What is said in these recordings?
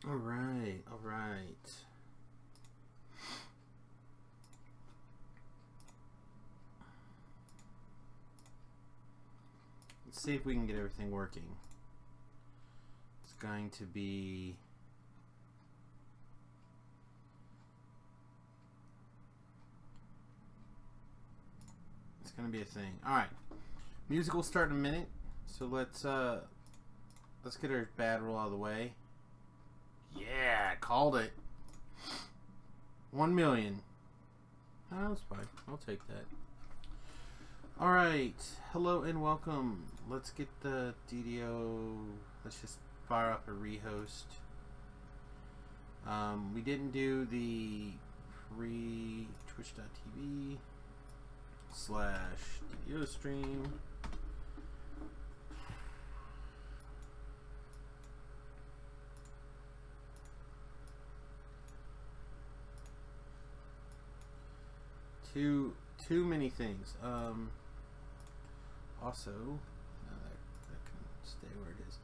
All right, all right. Let's see if we can get everything working. It's going to be... It's going to be a thing. All right. Music will start in a minute. So let's get our bad roll out of the way. Yeah, called it. 1 million. Oh, that's fine. I'll take that. All right. Hello and welcome. Let's get the DDO. Let's just fire up a rehost. We didn't do the free twitch.tv/DDO stream. Too many things. Also, no, that can stay where it is.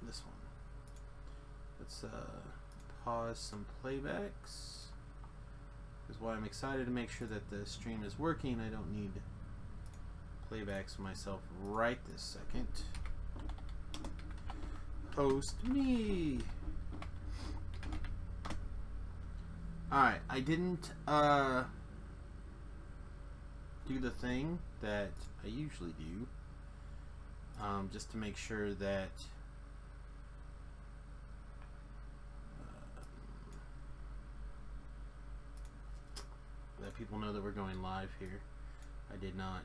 This one. Let's pause some playbacks. Because while I'm excited to make sure that the stream is working, I don't need playbacks for myself right this second. Host me. Alright, I didn't do the thing that I usually do, just to make sure that people know that we're going live here. I did not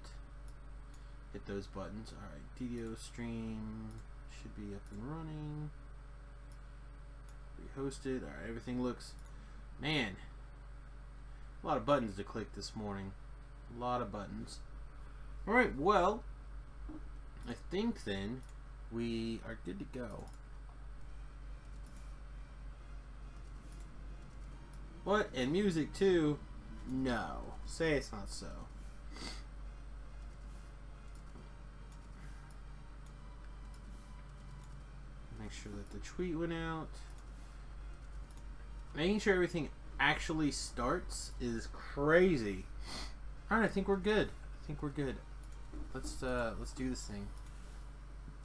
hit those buttons. Alright, DDO stream should be up and running. Rehosted. Alright, everything looks... Man, a lot of buttons to click this morning. A lot of buttons. Alright, well, I think then we are good to go. What? And music too? No. Say it's not so. Make sure that the tweet went out. Making sure everything actually starts is crazy. Alright, I think we're good. Let's do this thing.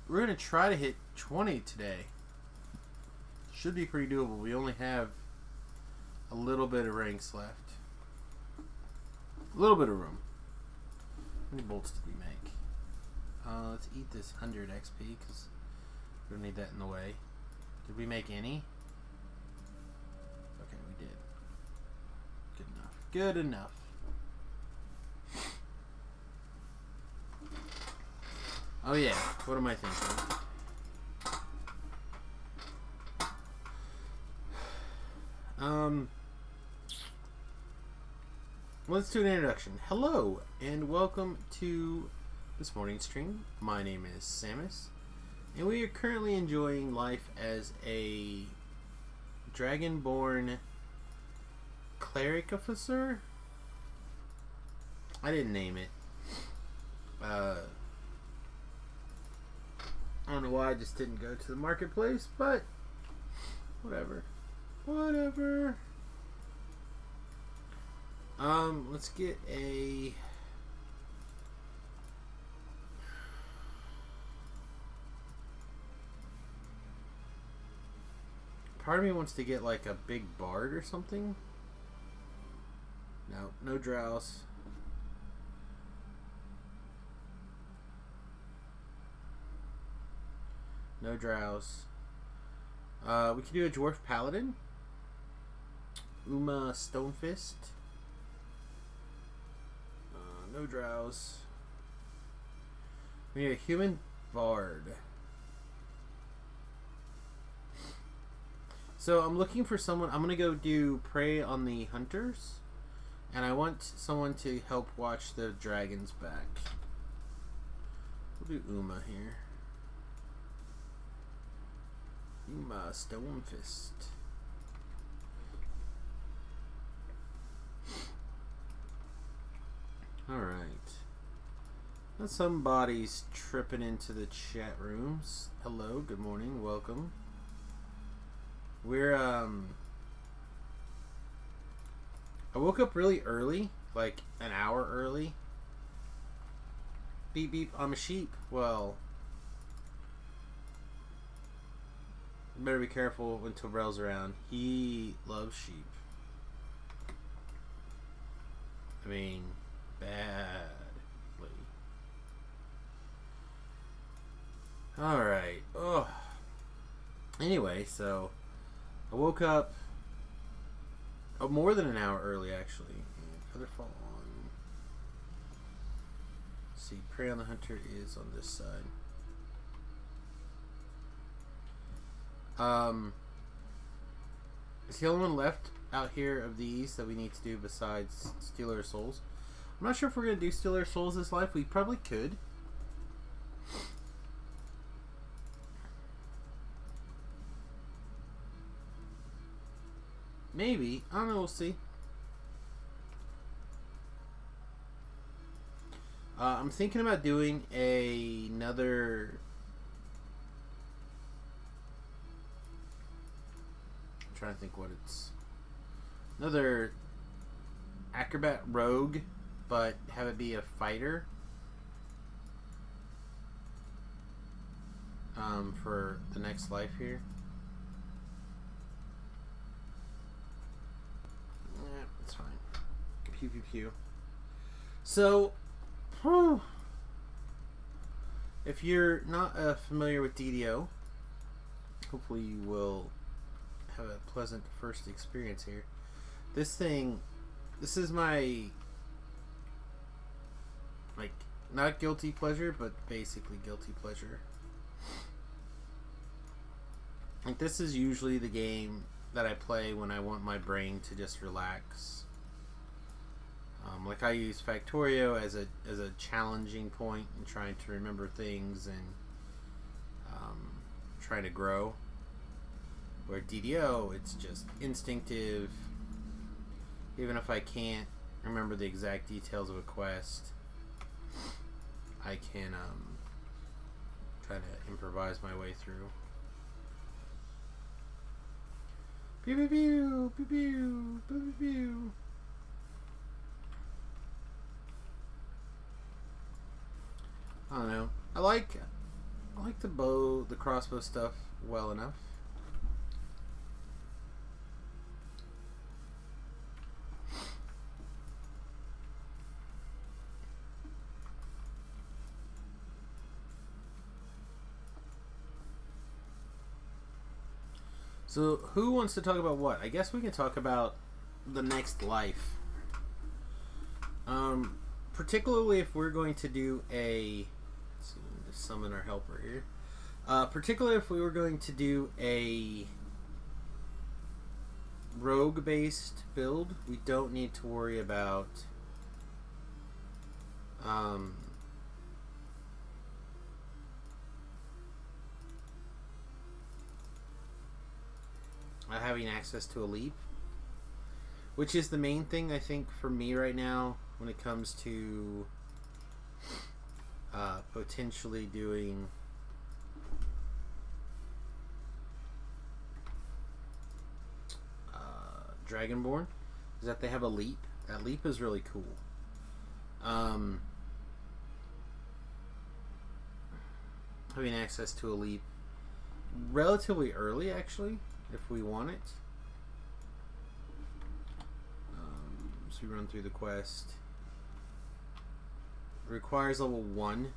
We're gonna try to hit 20 today. Should be pretty doable. We only have a little bit of ranks left. A little bit of room. How many bolts did we make? Let's eat this 100 XP because we don't need that in the way. Did we make any? Okay, we did. Good enough. Good enough. Oh yeah, what am I thinking? Let's do an introduction. Hello, and welcome to this morning's stream. My name is Samius, and we are currently enjoying life as a Dragonborn cleric officer. I didn't name it. I don't know why I just didn't go to the marketplace, but whatever. Whatever. Let's get a... Part of me wants to get like a big bard or something. No, no drows. No drows. We could do a dwarf paladin. Uma Stonefist. No drows. We need a human bard. So I'm looking for someone. I'm gonna go do prey on the hunters, and I want someone to help watch the dragons back. We'll do Uma here. Uma Stonefist. Alright. Now somebody's tripping into the chat rooms. Hello, good morning, welcome. We're I woke up really early, like an hour early. Beep beep, I'm a sheep. Well, better be careful when Tobrell's around. He loves sheep. I mean, badly. Alright. Oh. Anyway, so I woke up more than an hour early, actually. Feather fall on. Let's see, prey on the hunter is on this side. Is the only one left out here of these that we need to do besides steal our souls? I'm not sure if we're gonna do steal our souls this life. We probably could. Maybe. I don't know. We'll see. I'm thinking about doing another. I'm trying to think what it's. Another acrobat rogue, but have it be a fighter. For the next life here. It's fine. Pew pew pew. So, if you're not familiar with DDO, hopefully you will have a pleasant first experience here. This is my, like, not guilty pleasure, but basically guilty pleasure. Like, this is usually the game that I play when I want my brain to just relax. Like, I use Factorio as a challenging point in trying to remember things and trying to grow. Where DDO, it's just instinctive. Even if I can't remember the exact details of a quest, I can try to improvise my way through. Pew pew pew pew pew pew pew. I don't know. I like the crossbow stuff well enough. So, who wants to talk about what? I guess we can talk about the next life. Particularly if we're going to do a... Let's see, summon our helper here. Particularly if we were going to do a rogue-based build, we don't need to worry about... having access to a leap, which is the main thing I think for me right now when it comes to potentially doing Dragonborn, is that they have a leap. That leap is really cool. Having access to a leap relatively early, actually, if we want it. So we run through the quest. It requires level 1,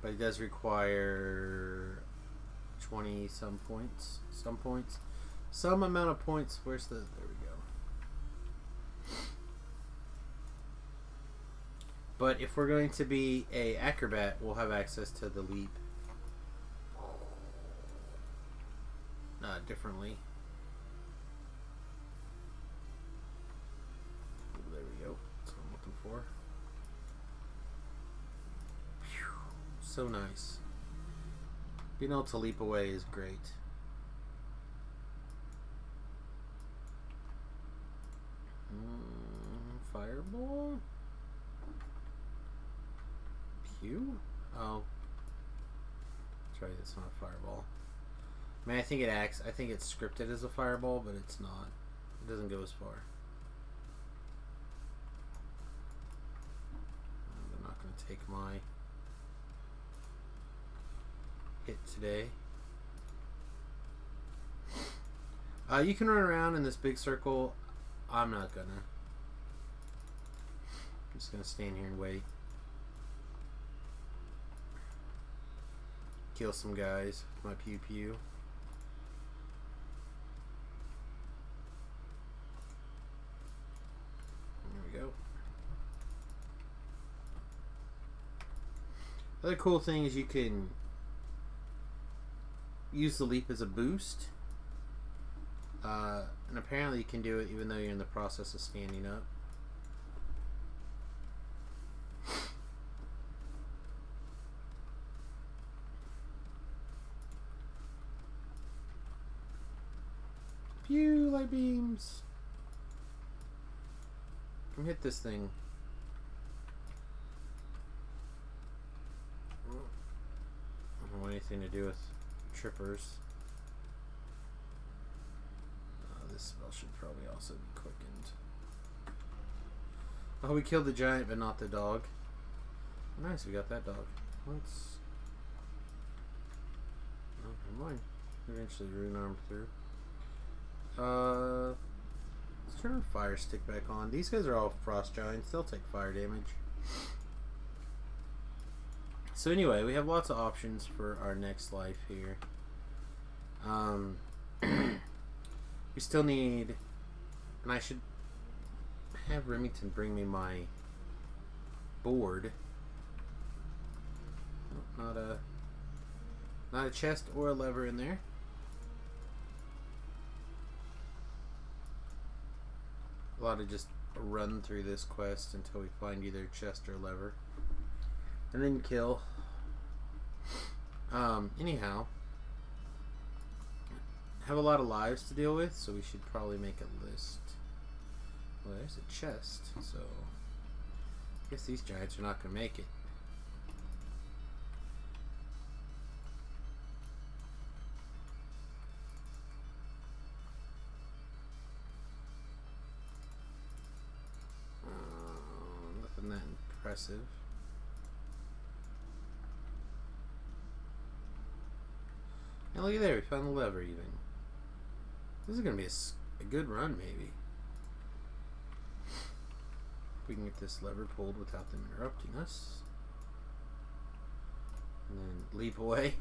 but it does require 20 some points. Some amount of points. Where's the... There we go. But if we're going to be a acrobat, we'll have access to the leap differently. There we go. That's what I'm looking for. Whew. So nice. Being able to leap away is great. Fireball? Pew? Oh. That's right, it's not a fireball. I mean, I think it acts. I think it's scripted as a fireball, but it's not. It doesn't go as far. They're not going to take my hit today. You can run around in this big circle. I'm not gonna. I'm just gonna stand here and wait. Kill some guys with my pew pew. There we go. Other cool thing is you can use the leap as a boost. And apparently you can do it even though you're in the process of standing up. Pew, light beams. Come hit this thing. I don't want anything to do with trippers. This spell should probably also be quickened. Oh, we killed the giant, but not the dog. Nice, we got that dog. Let's... Oh, never mind. Eventually rune arm through. Let's turn our fire stick back on. These guys are all frost giants. They'll take fire damage. So anyway, we have lots of options for our next life here. We still need, and I should have Remington bring me my board. Not a chest or a lever in there. A lot of just run through this quest until we find either chest or lever, and then kill. Anyhow. Have a lot of lives to deal with, so we should probably make a list. Well, there's a chest, so I guess these giants are not going to make it. Nothing that impressive. And look at there, we found the lever even. This is going to be a good run, maybe. If we can get this lever pulled without them interrupting us. And then leap away.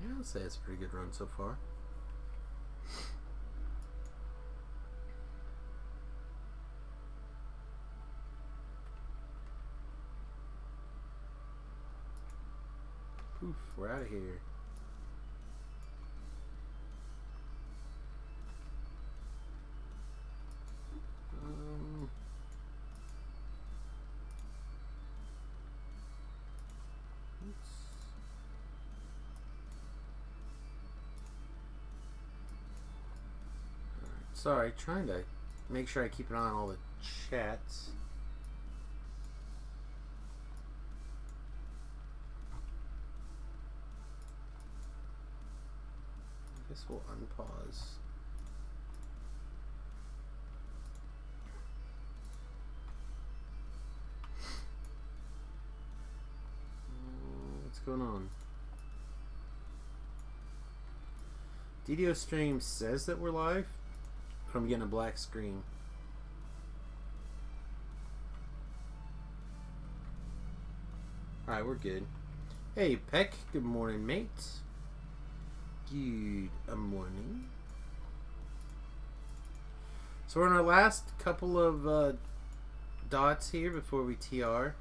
Yeah, I'll say it's a pretty good run so far. Poof, we're out of here. Sorry, trying to make sure I keep an eye on all the chats. I guess we'll unpause. What's going on? DDO stream says that we're live. I'm getting a black screen. Alright, we're good. Hey, Peck. Good morning, mate. Good morning. So we're on our last couple of dots here before we TR.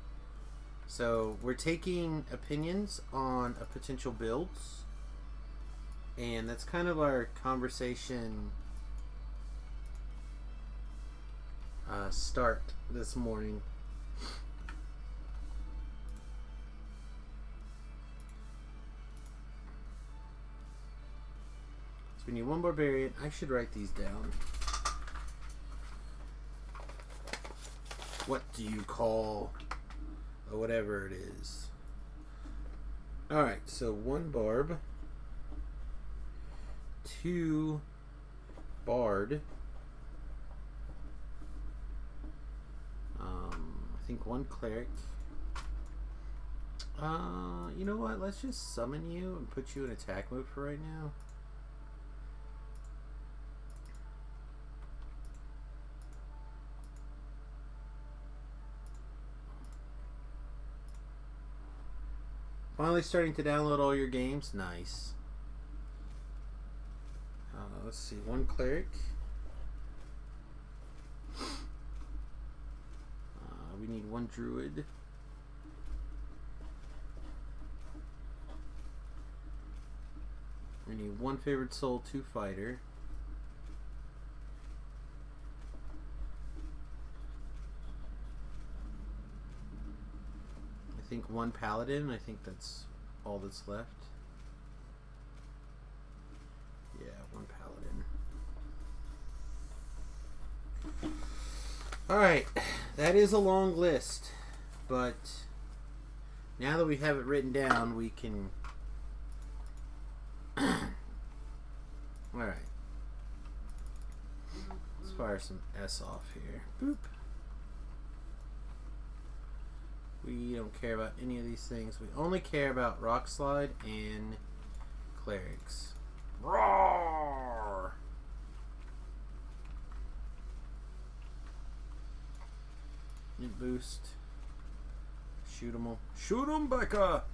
So we're taking opinions on a potential builds. And that's kind of our conversation start this morning. So we need one barbarian. I should write these down. What do you call or whatever it is? Alright, so one barb. 2 Bard. I think 1 Cleric. You know what? Let's just summon you and put you in attack mode for right now. Finally starting to download all your games. Nice. Let's see. 1 Cleric. We need 1 Druid. We need 1 Favored Soul, 2 Fighter. I think 1 Paladin. I think that's all that's left. Yeah, 1 Paladin. Alright, that is a long list, but now that we have it written down, we can... Alright. Let's fire some S off here. Boop. We don't care about any of these things. We only care about Rock Slide and Clerics. Roar! Hit boost. Shoot 'em all. Shoot 'em, Becca!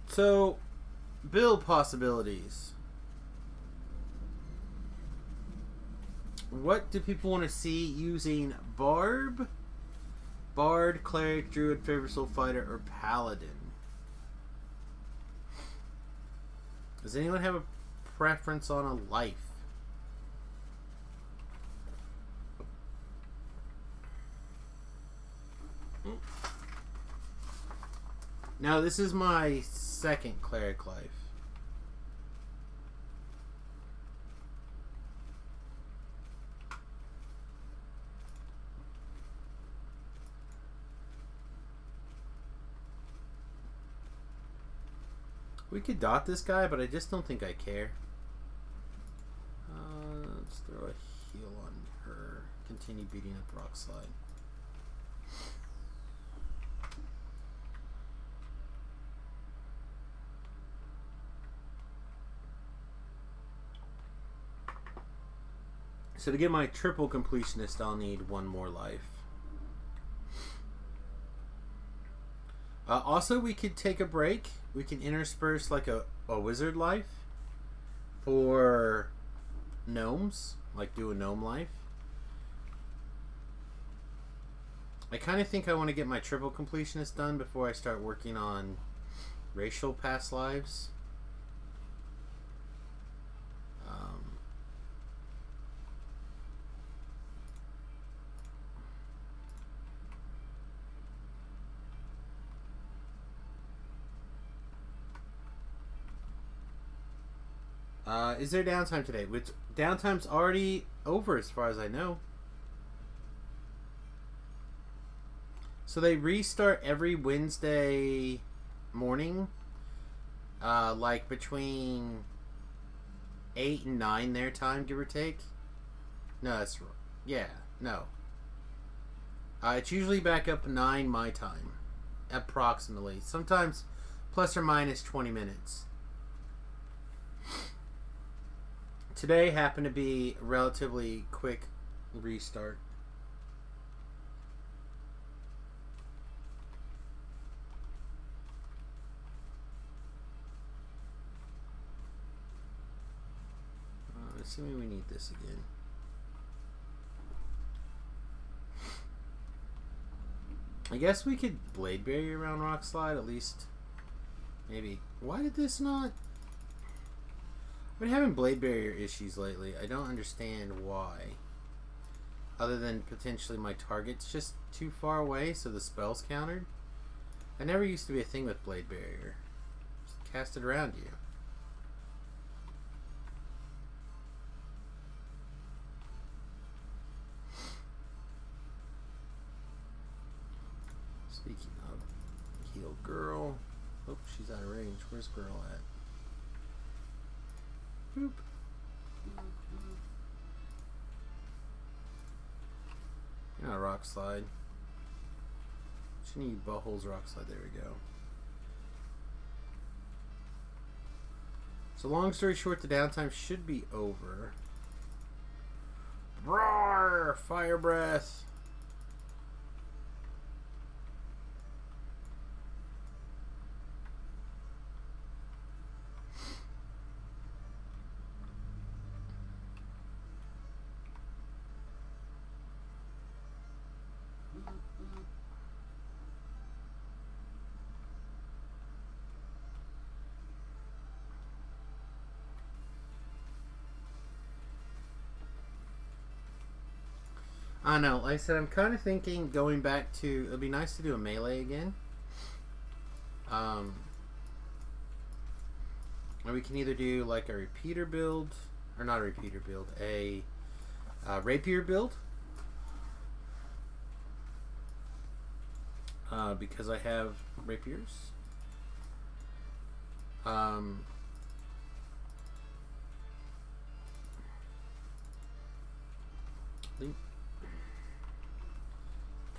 So, build possibilities. What do people want to see using Bard, Cleric, Druid, Favored Soul Fighter, or Paladin? Does anyone have a preference on a life? Now, this is my second Cleric life. We could dot this guy, but I just don't think I care. Let's throw a heal on her. Continue beating up Rock Slide. So to get my triple completionist, I'll need 1 more life. Also, we could take a break. We can intersperse like a wizard life for gnomes, like do a gnome life. I kind of think I want to get my triple completionist done before I start working on racial past lives. Is there downtime today? Which downtime's already over as far as I know. So they restart every Wednesday morning, like between 8 and 9 their time, give or take. No, that's wrong. Yeah, no. It's usually back up 9 my time, approximately. Sometimes plus or minus 20 minutes. Today happened to be a relatively quick restart. Assuming we need this again. I guess we could Blade Barrier around Rock Slide, at least. Maybe. Why did this not... I've been having Blade Barrier issues lately. I don't understand why. Other than potentially my target's just too far away, so the spell's countered. That never used to be a thing with Blade Barrier. Just cast it around you. Speaking of, heal girl. Oh, she's out of range. Where's girl at? Boop. Yeah, rock slide. Just need buttholes rock slide. There we go. So long story short, the downtime should be over. Roar! Fire breath. I know, like I said, I'm kind of thinking going back to, it'd be nice to do a melee again. And we can either do like a repeater build, or not a repeater build, a rapier build. Because I have rapiers.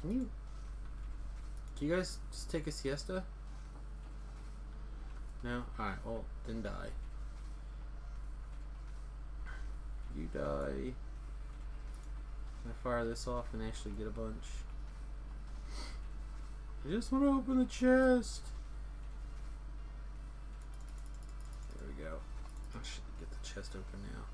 Can you guys just take a siesta? No? Alright, well, then die. You die. Can I fire this off and actually get a bunch? I just want to open the chest. There we go. I should get the chest open now.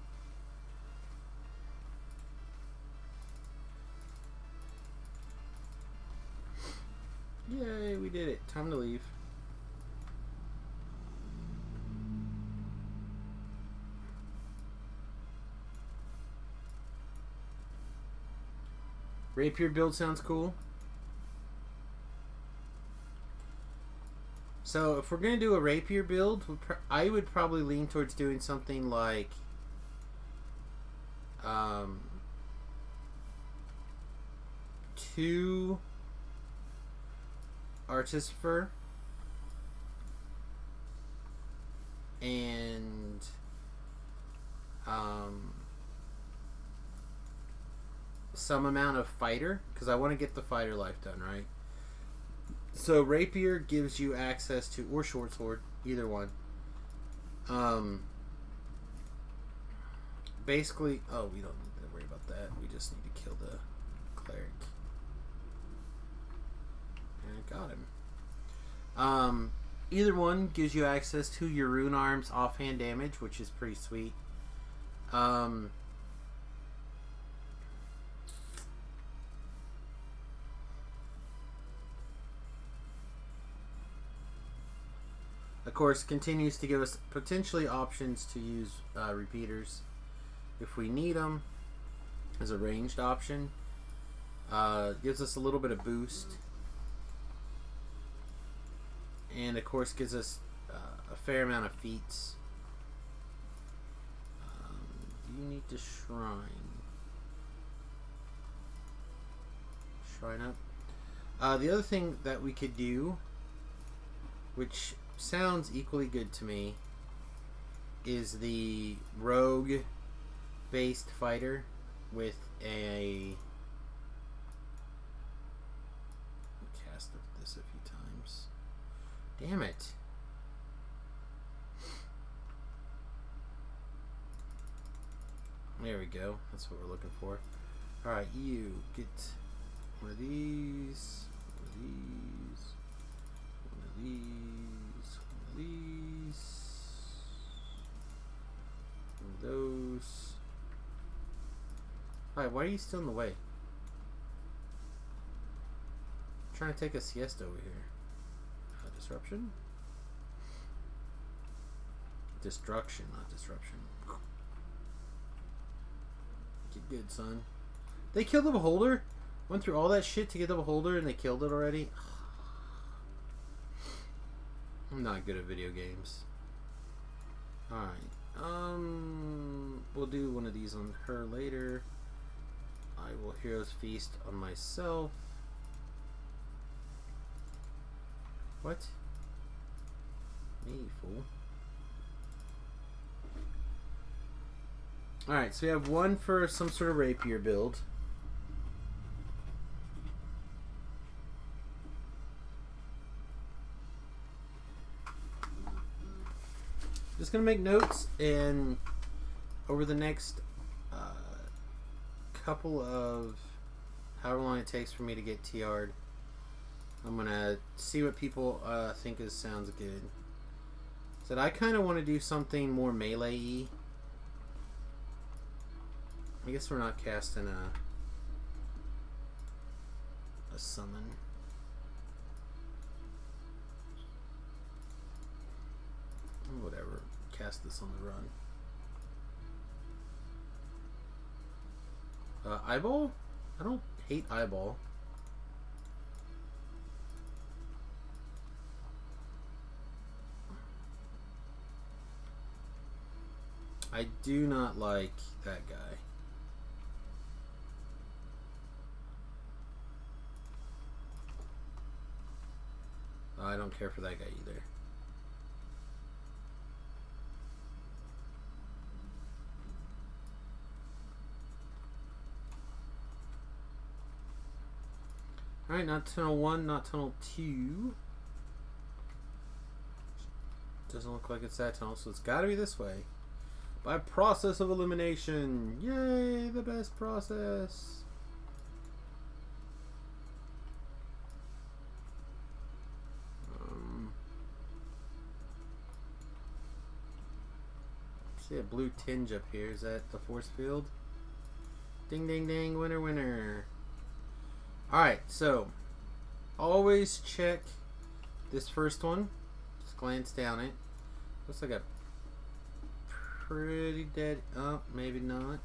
Yay, we did it. Time to leave. Rapier build sounds cool. So if we're going to do a rapier build, I would probably lean towards doing something like 2 Artificer and some amount of fighter, because I want to get the fighter life done, right? So rapier gives you access to, or short sword, either one. Basically, oh, we don't need to worry about that. We just need to kill the cleric. And I got him. Either one gives you access to your rune arms offhand damage, which is pretty sweet. Of course, continues to give us potentially options to use repeaters if we need them as a ranged option. Gives us a little bit of boost. And of course gives us a fair amount of feats. Do you need to shrine? Shrine up. The other thing that we could do, which sounds equally good to me, is the rogue based fighter with a cast of this a few times. Damn it. There we go. That's what we're looking for. Alright, you get one of these, one of these, one of these, one of these, one of those. Alright, why are you still in the way? I'm trying to take a siesta over here. Disruption? Destruction, not disruption. Get good, son. They killed the beholder? Went through all that shit to get the beholder and they killed it already? I'm not good at video games. Alright. We'll do one of these on her later. I will Hero's Feast on myself. What? Me, fool. Alright, so we have one for some sort of rapier build. Just gonna make notes, and over the next couple of however long it takes for me to get TR'd, I'm gonna see what people think sounds good. So I kind of want to do something more melee-y. I guess we're not casting a summon. Whatever. Cast this on the run. Eyeball? I don't hate eyeball. I do not like that guy. I don't care for that guy either. Alright, not tunnel 1, not tunnel 2. Doesn't look like it's that tunnel, so it's gotta be this way. By process of elimination. Yay, the best process. See a blue tinge up here. Is that the force field? Ding, ding, ding. Winner, winner. Alright, so always check this first one. Just glance down it. Looks like a pretty dead. Oh, maybe not.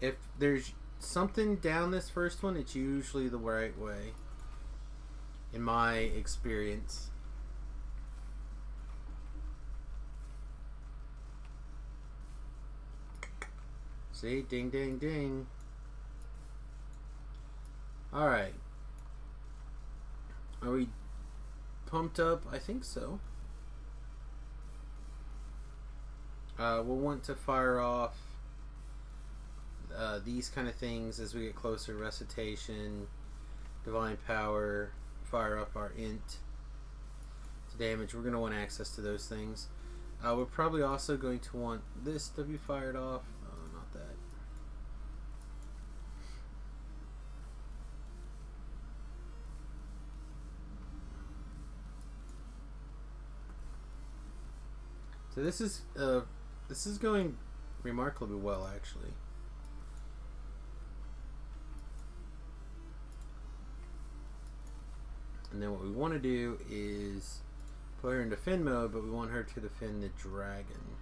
If there's something down this first one, it's usually the right way, in my experience. See? Ding, ding, ding. Alright. Are we pumped up? I think so. We'll want to fire off these kind of things as we get closer. Recitation, divine power, fire up our int to damage. We're going to want access to those things. We're probably also going to want this to be fired off. Oh, not that. So this is going remarkably well, actually. And then what we want to do is put her in defend mode, but we want her to defend the dragon,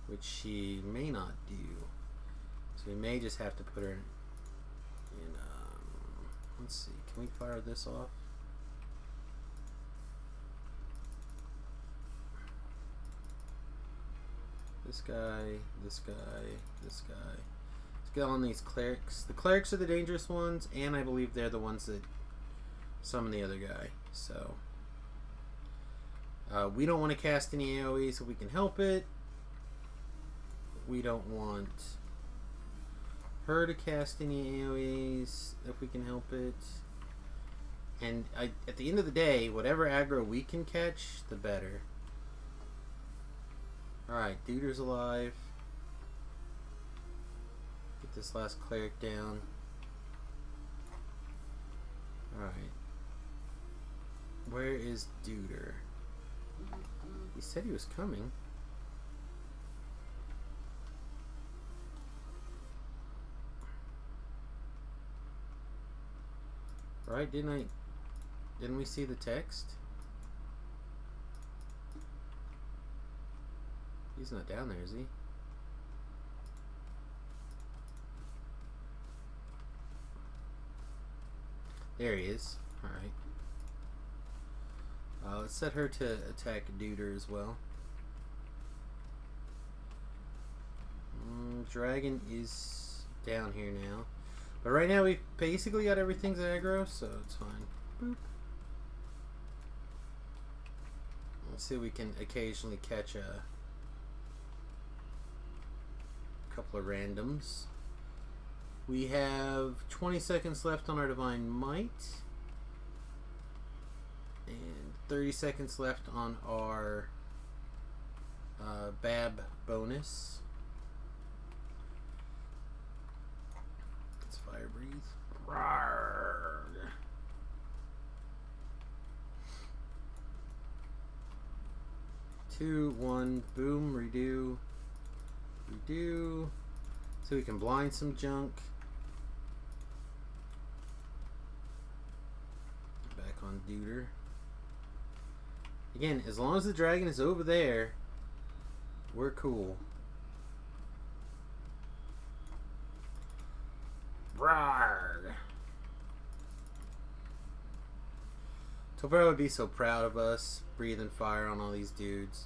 which she may not do. So we may just have to put her in. Let's see. Can we fire this off? This guy, this guy, this guy. Let's get on these clerics. The clerics are the dangerous ones, and I believe they're the ones that summon the other guy. So we don't want to cast any AoEs if we can help it. We don't want her to cast any AoEs if we can help it. And at the end of the day, whatever aggro we can catch, the better. Alright, Duder's alive. Get this last cleric down. Alright. Where is Duder? He said he was coming. Right? Didn't we see the text? He's not down there, is he? There he is. Alright. Let's set her to attack Duder as well. Dragon is down here now. But right now we basically got everything's aggro, so it's fine. Boop. Let's see if we can occasionally catch a couple of randoms. We have 20 seconds left on our Divine Might. And 30 seconds left on our Bab bonus. Let's fire breathe. Rawr. 2, 1, boom, redo. Redo. So we can blind some junk. Back on Duder. Again, as long as the dragon is over there, we're cool. Rawr. Topera would be so proud of us, breathing fire on all these dudes.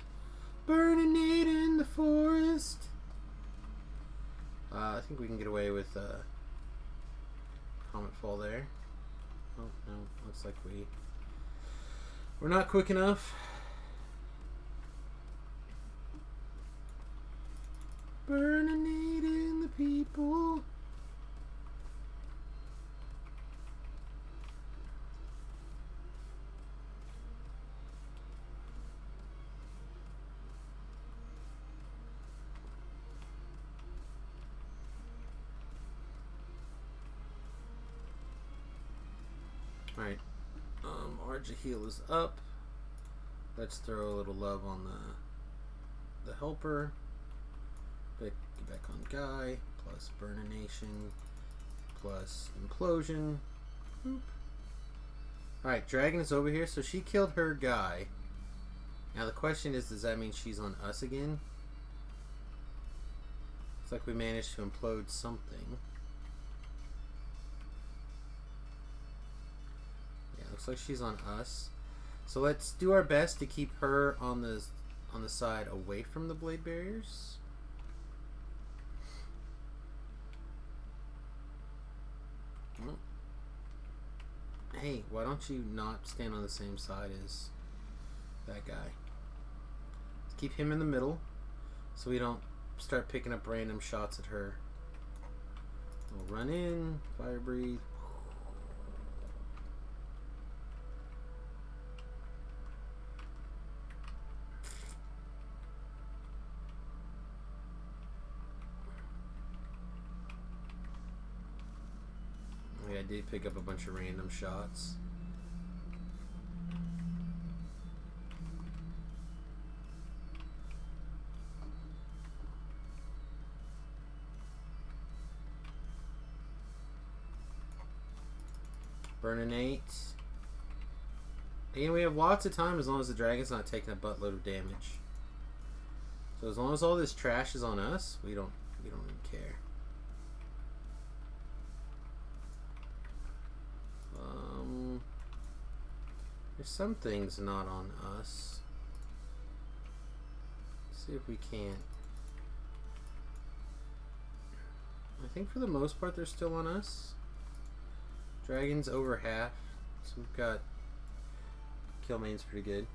Burning it in the forest. I think we can get away with Comet Fall there. Oh, no. Looks like we're not quick enough. Burning it in the people. Alright, Argaheel is up. Let's throw a little love on the helper. Get back on Guy, plus Burnination, plus Implosion. Alright, Dragon is over here, so she killed her guy. Now the question is, does that mean she's on us again? It's like we managed to implode something. Looks like she's on us. So let's do our best to keep her on the side away from the blade barriers. Hey, why don't you not stand on the same side as that guy? Let's keep him in the middle so we don't start picking up random shots at her. We'll run in, fire breathe. I did pick up a bunch of random shots. Burninate. Again, we have lots of time as long as the dragon's not taking a buttload of damage. So as long as all this trash is on us, we don't even care. There's some things not on us. Let's see if we can't. I think for the most part they're still on us. Dragon's over half, so we've got Killmane's pretty good.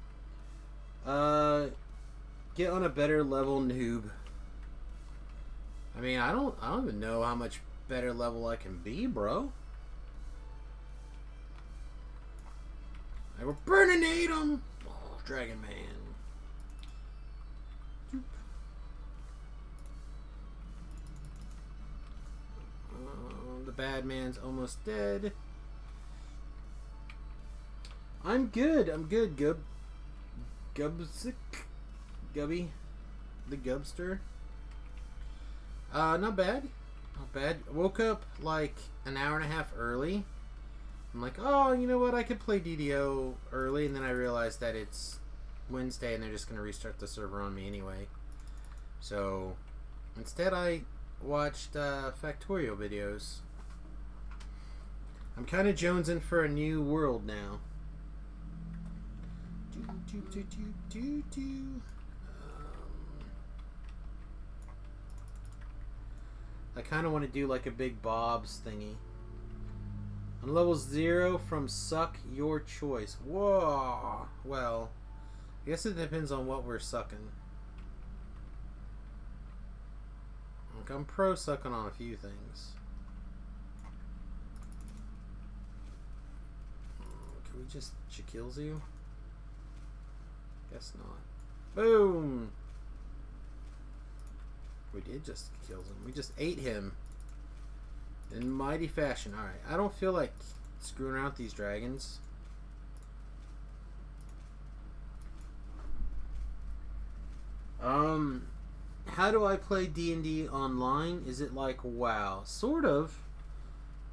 Get on a better level, noob. I mean, I don't even know how much better level I can be, bro. I will burninate him! Oh, Dragon Man. The bad man's almost dead. I'm good, Gubsick. Gubby. The Gubster. Not bad. Not bad. Woke up like an hour and a half early. I'm like, oh, you know what? I could play DDO early, and then I realized that it's Wednesday, and they're just going to restart the server on me anyway. So, instead I watched Factorio videos. I'm kind of jonesing for a new world now. I kind of want to do like a big Bob's thingy. On level 0 from suck your choice. Whoa. Well, I guess it depends on what we're sucking. Like, I'm pro sucking on a few things. Can we just kills you? Guess not. Boom! We did just kill him. We just ate him. In mighty fashion. Alright, I don't feel like screwing around with these dragons. How do I play D&D online? Is it like WoW? Sort of.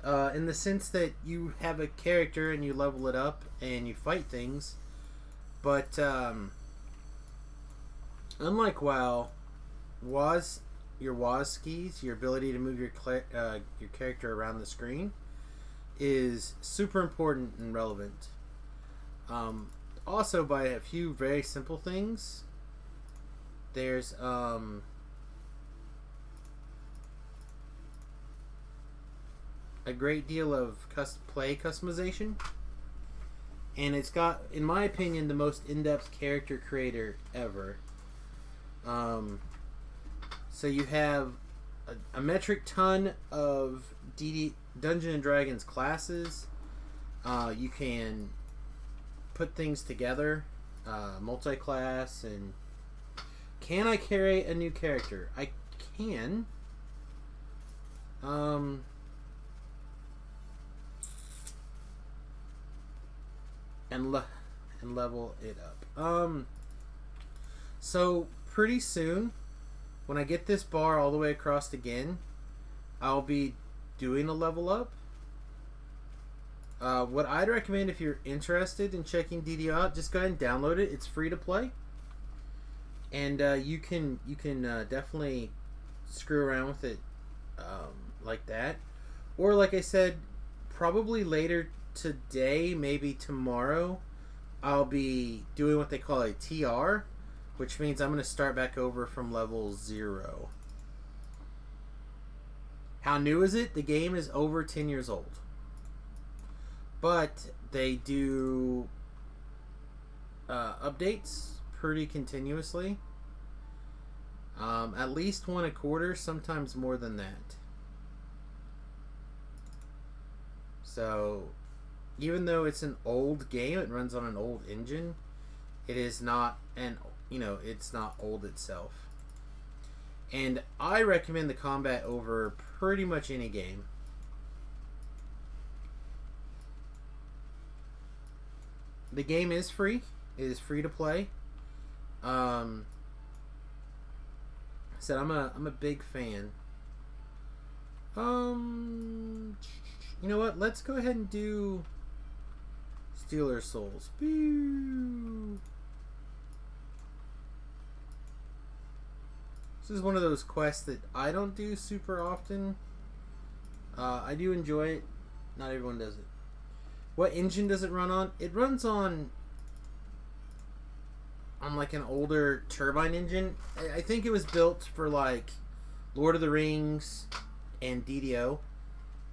In the sense that you have a character and you level it up and you fight things. But, unlike WoW, your WAS skis, your ability to move your character around the screen, is super important and relevant. Also, by a few very simple things, there's a great deal of play customization, and it's got, in my opinion, the most in-depth character creator ever. So you have a metric ton of Dungeons and Dragons classes. You can put things together, multi-class, and can I create a new character? I can. And level it up. So pretty soon, when I get this bar all the way across again, I'll be doing a level up. What I'd recommend, if you're interested in checking DD out, just go ahead and download it. It's free to play, and you can definitely screw around with it like that. Or like I said, probably later today, maybe tomorrow, I'll be doing what they call a TR, which means I'm going to start back over from level 0. How new is it? The game is over 10 years old. But they do updates pretty continuously. At least one a quarter, sometimes more than that. So, even though it's an old game, it runs on an old engine, it is not it's not old itself. And I recommend the combat over pretty much any game. The game is free. It is free to play. I said I'm a big fan. You know what? Let's go ahead and do Stealer Souls. Boo. This is one of those quests that I don't do super often. I do enjoy it. Not everyone does it. What engine does it run on? It runs on like an older turbine engine. I think it was built for like Lord of the Rings and DDO.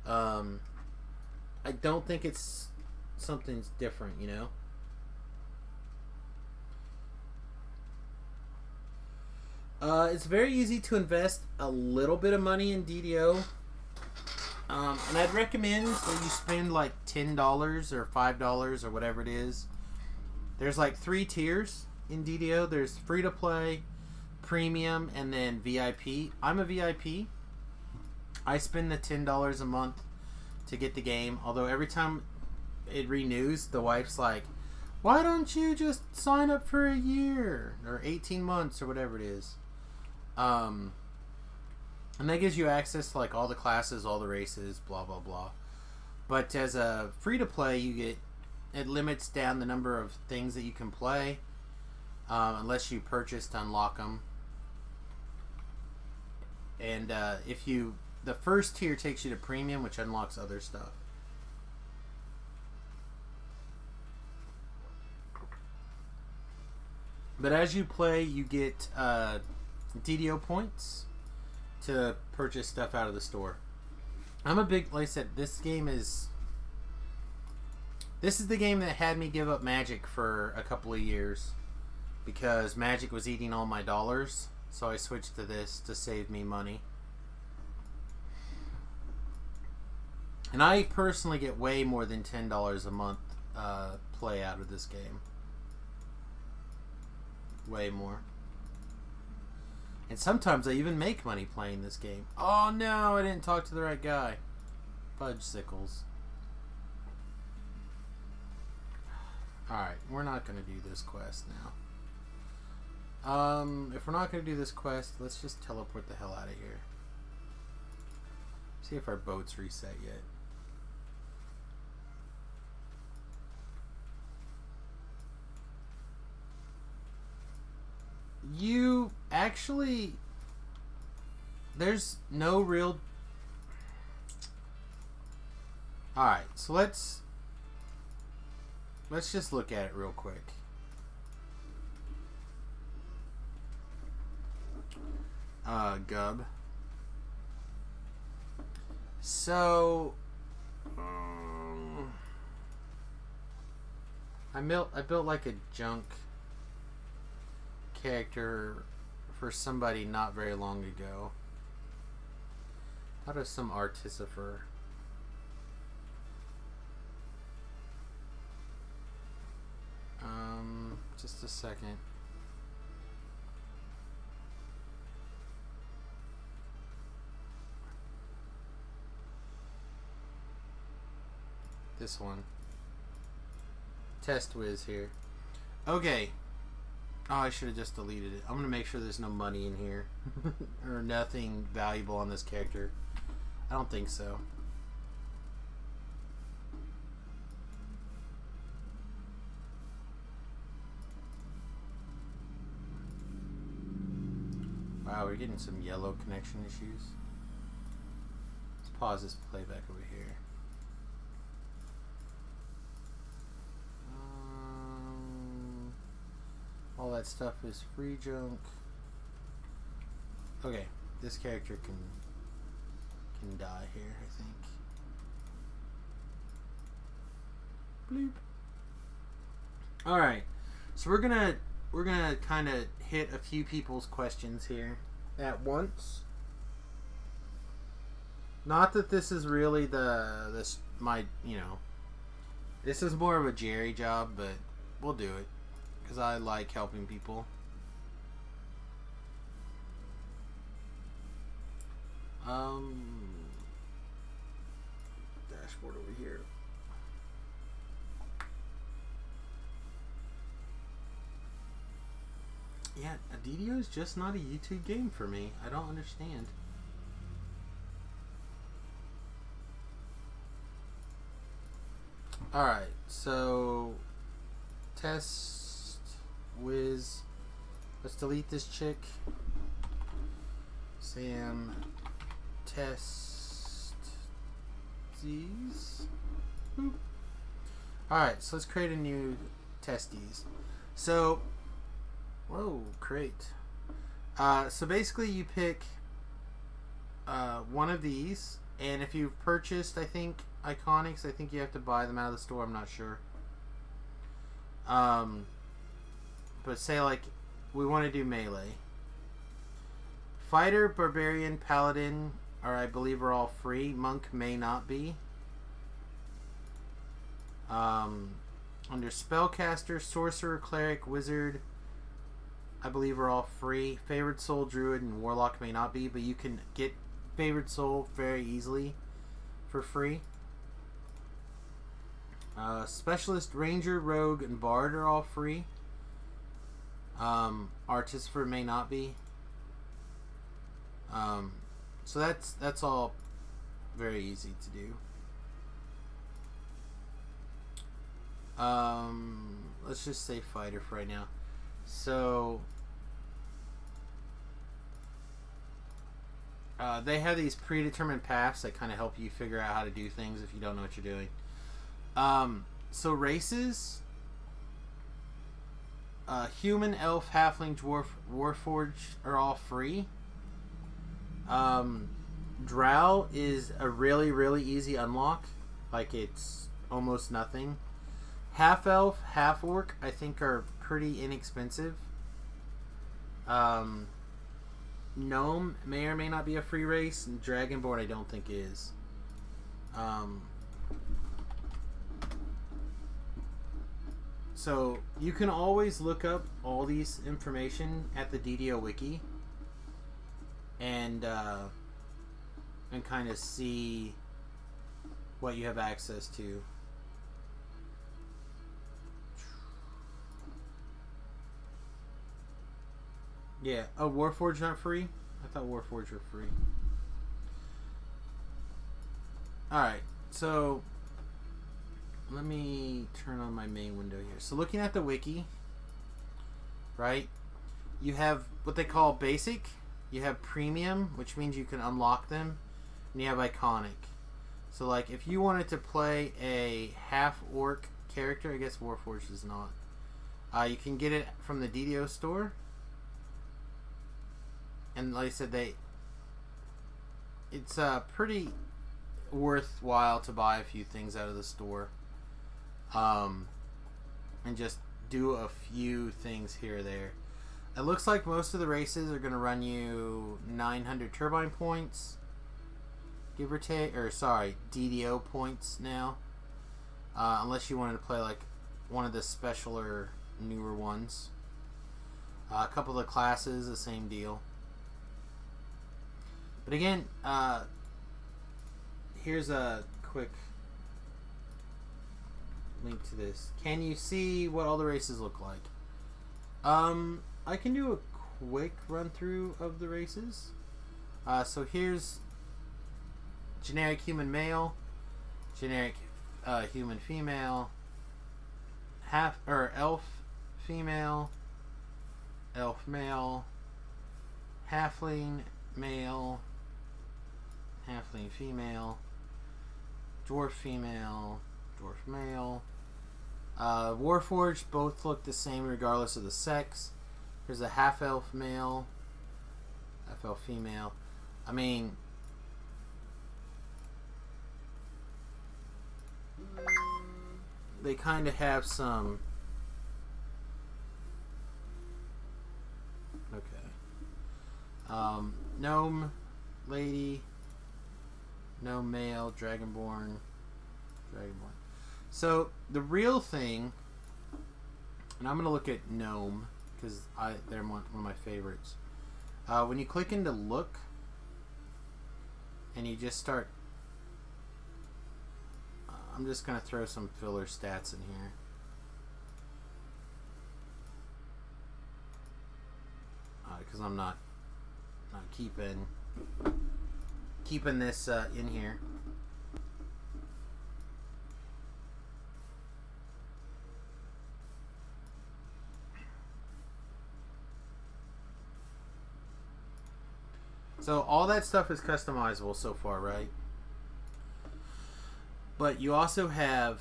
I don't think it's something different, you know. It's very easy to invest a little bit of money in DDO. And I'd recommend that you spend like $10 or $5 or whatever it is. There's like 3 tiers in DDO. There's free to play, premium, and then VIP. I'm a VIP. I spend the $10 a month to get the game. Although every time it renews, the wife's like, why don't you just sign up for a year or 18 months or whatever it is? And that gives you access to like all the classes, all the races, blah blah blah. But as a free to play, it limits down the number of things that you can play, unless you purchase to unlock them. And the first tier takes you to premium, which unlocks other stuff. But as you play, you get DDO points to purchase stuff out of the store. I'm a big, like I said, this game is This is the game that had me give up Magic for a couple of years because Magic was eating all my dollars. So I switched to this to save me money. And I personally get way more than $10 a month play out of this game. Way more. And sometimes I even make money playing this game. Oh no, I didn't talk to the right guy. Fudge sickles. Alright, we're not going to do this quest now. If we're not going to do this quest, let's just teleport the hell out of here. See if our boat's reset yet. You actually... There's no real... Alright, so let's just look at it real quick. Gub. So... I built like a junk character for somebody not very long ago. How does some artificer? Just a second. This one. Test whiz here. Okay. Oh, I should have just deleted it. I'm going to make sure there's no money in here. Or nothing valuable on this character. I don't think so. Wow, we're getting some yellow connection issues. Let's pause this playback over here. All that stuff is free junk. Okay, this character can die here, I think. Bloop. All right, so we're gonna kind of hit a few people's questions here at once. Not that this is really this is more of a Jerry job, but we'll do it because I like helping people. Dashboard over here. Yeah, DDO is just not a YouTube game for me. I don't understand. Alright, so test whiz. Let's delete this chick. Sam test these. Alright, so let's create a new testes. So whoa, great. So basically you pick one of these, and if you've purchased, I think, Iconics, I think you have to buy them out of the store, I'm not sure. But say like we want to do melee. Fighter, Barbarian, Paladin I believe are all free. Monk may not be. Under Spellcaster, Sorcerer, Cleric, Wizard, I believe are all free. Favored Soul, Druid, and Warlock may not be, but you can get Favored Soul very easily for free. Specialist, Ranger, Rogue, and Bard are all free. Artificer may not be. So that's all very easy to do. Let's just say Fighter for right now. So they have these predetermined paths that kind of help you figure out how to do things if you don't know what you're doing. So races, human, elf, halfling, dwarf, warforged are all free. Drow is a really, really easy unlock. Like, it's almost nothing. Half elf, half orc, I think are pretty inexpensive. Gnome may or may not be a free race, and Dragonborn I don't think is. So you can always look up all these information at the DDO wiki, and kind of see what you have access to. Yeah. Oh, Warforged not free? I thought Warforged were free. Alright, so let me turn on my main window here. So looking at the wiki, right, you have what they call basic, you have premium, which means you can unlock them, and you have iconic. So like if you wanted to play a half orc character, I guess Warforged is not, you can get it from the DDO store. And like I said, it's pretty worthwhile to buy a few things out of the store, and just do a few things here or there. It looks like most of the races are going to run you 900 turbine points, give or take, or sorry, DDO points now, unless you wanted to play like one of the specialer newer ones. A couple of the classes, the same deal. But again, here's a quick link to this. Can you see what all the races look like? I can do a quick run through of the races. So here's generic human male, generic human female, elf female, elf male, halfling male, halfling female, dwarf female, dwarf male. Warforged both look the same regardless of the sex. Here's a half elf male, half elf female. I mean, they kind of have some. Okay. Gnome lady, gnome male, dragonborn. So the real thing, and I'm gonna look at gnome because they're one of my favorites. When you click into look, and you just start, I'm just gonna throw some filler stats in here. Because I'm not keeping this in here. So all that stuff is customizable so far, right? But you also have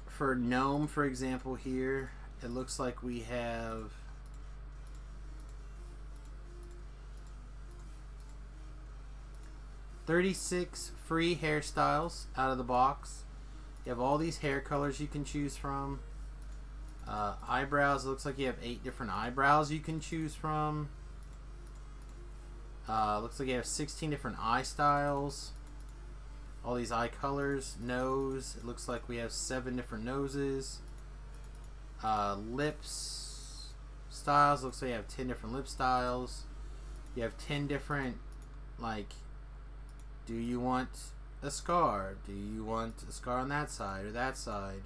for gnome, for example, here it looks like we have 36 free hairstyles out of the box. You have all these hair colors you can choose from. Eyebrows, it looks like you have 8 different eyebrows you can choose from. Looks like you have 16 different eye styles. All these eye colors. Nose, it looks like we have 7 different noses. Lips styles, looks like you have 10 different lip styles. You have 10 different, like, do you want a scar? Do you want a scar on that side or that side?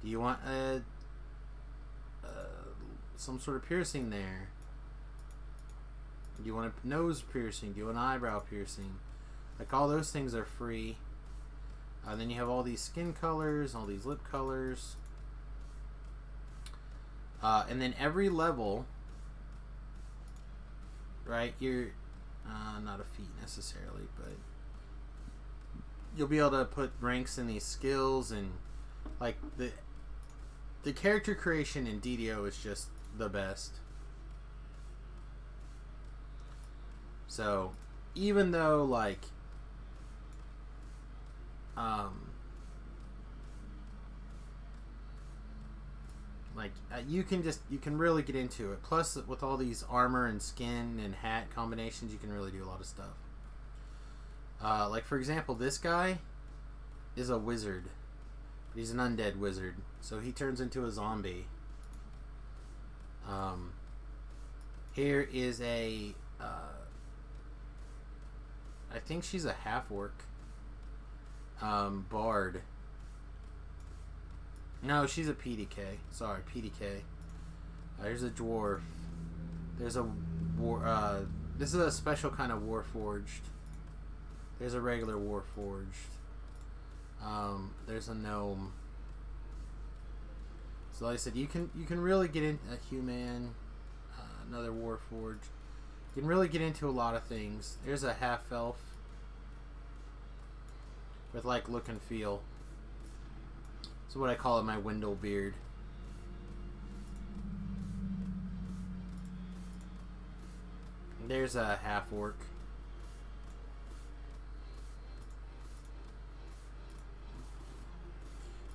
Do you want some sort of piercing there? Do you want a nose piercing? Do you want an eyebrow piercing? Like, all those things are free. Then you have all these skin colors, all these lip colors. And then every level, right, you're not a feat necessarily, but you'll be able to put ranks in these skills, and like the character creation in DDO is just the best. So even though, like, Like you can really get into it. Plus, with all these armor and skin and hat combinations, you can really do a lot of stuff. Like for example, this guy is a wizard. He's an undead wizard, so he turns into a zombie. Here is a I think she's a half-orc bard. No, she's a PDK. Sorry, PDK. Here's a dwarf. There's a war. This is a special kind of warforged. There's a regular warforged. There's a gnome. So like I said, you can really get into a human, another warforged. You can really get into a lot of things. There's a half elf with like look and feel. So what I call it, my Wendell beard. There's a half orc.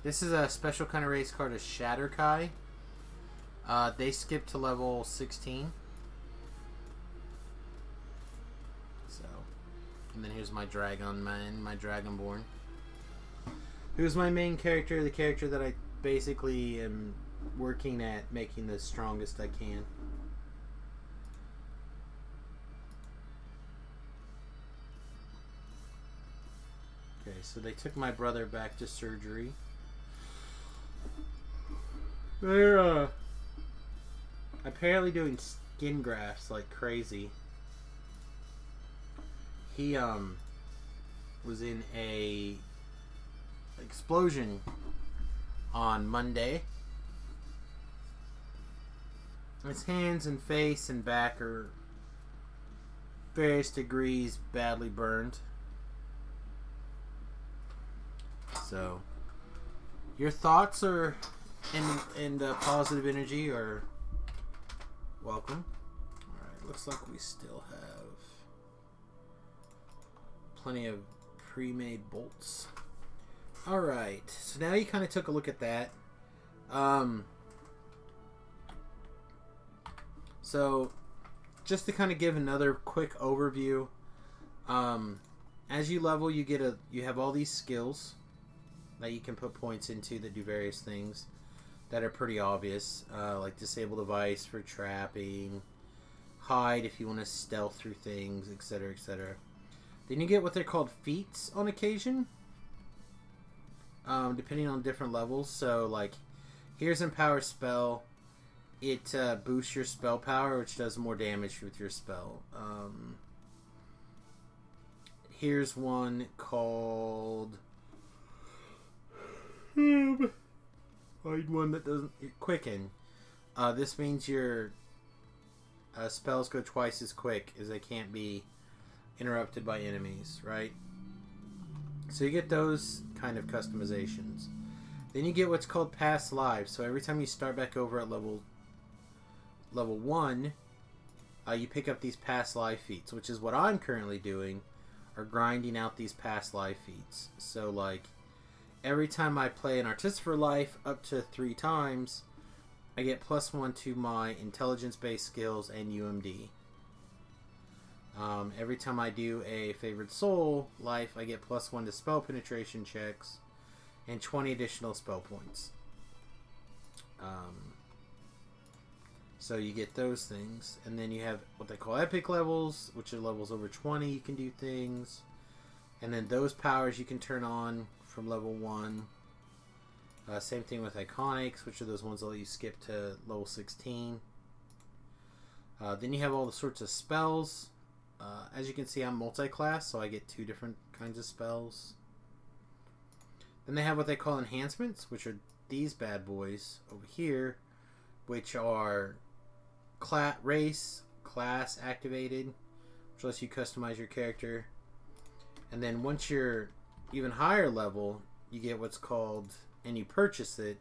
This is a special kind of race card, a Shatterkai. They skip to level 16. So, and then here's my Dragon Man, my Dragonborn. Who's my main character, the character that I basically am working at making the strongest I can. Okay, so they took my brother back to surgery. They're apparently doing skin grafts like crazy. He was in a explosion on Monday. His hands and face and back are various degrees badly burned. So your thoughts are and positive energy are welcome. Alright, looks like we still have plenty of pre-made bolts. Alright, so now you kind of took a look at that. So just to kind of give another quick overview, as you level, you have all these skills that you can put points into that do various things that are pretty obvious, like disable device for trapping, hide if you want to stealth through things, etc., etc. Then you get what they're called feats on occasion, depending on different levels. So, like, here's Empower Spell. It boosts your spell power, which does more damage with your spell. Here's one called one that doesn't quicken. This means your spells go twice as quick, as they can't be interrupted by enemies, right? So you get those kind of customizations. Then you get what's called past lives. So every time you start back over at level 1, you pick up these past life feats, which is what I'm currently doing, are grinding out these past life feats. So like every time I play an Artificer life up to 3 times, I get +1 to my intelligence-based skills and UMD. Every time I do a Favored Soul life, I get +1 to spell penetration checks and 20 additional spell points. So you get those things. And then you have what they call epic levels, which are levels over 20 you can do things. And then those powers you can turn on from level 1. Same thing with iconics, which are those ones that let you skip to level 16. Then you have all the sorts of spells. As you can see, I'm multi-class, so I get 2 different kinds of spells. Then they have what they call enhancements, which are these bad boys over here, which are race, class activated, which lets you customize your character. And then once you're even higher level, you get what's called, and you purchase it,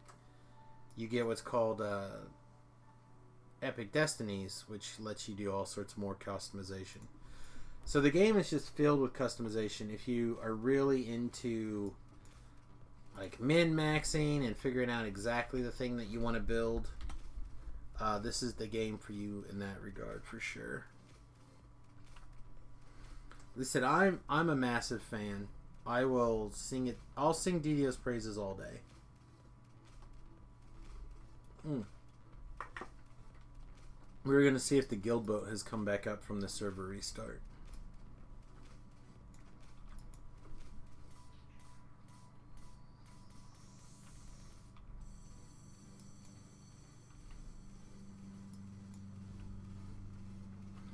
you get what's called Epic Destinies, which lets you do all sorts more customization. So the game is just filled with customization. If you are really into like min-maxing and figuring out exactly the thing that you want to build, this is the game for you in that regard for sure. Listen, I'm a massive fan. I will sing it. I'll sing DDo's praises all day. We're gonna see if the guild boat has come back up from the server restart.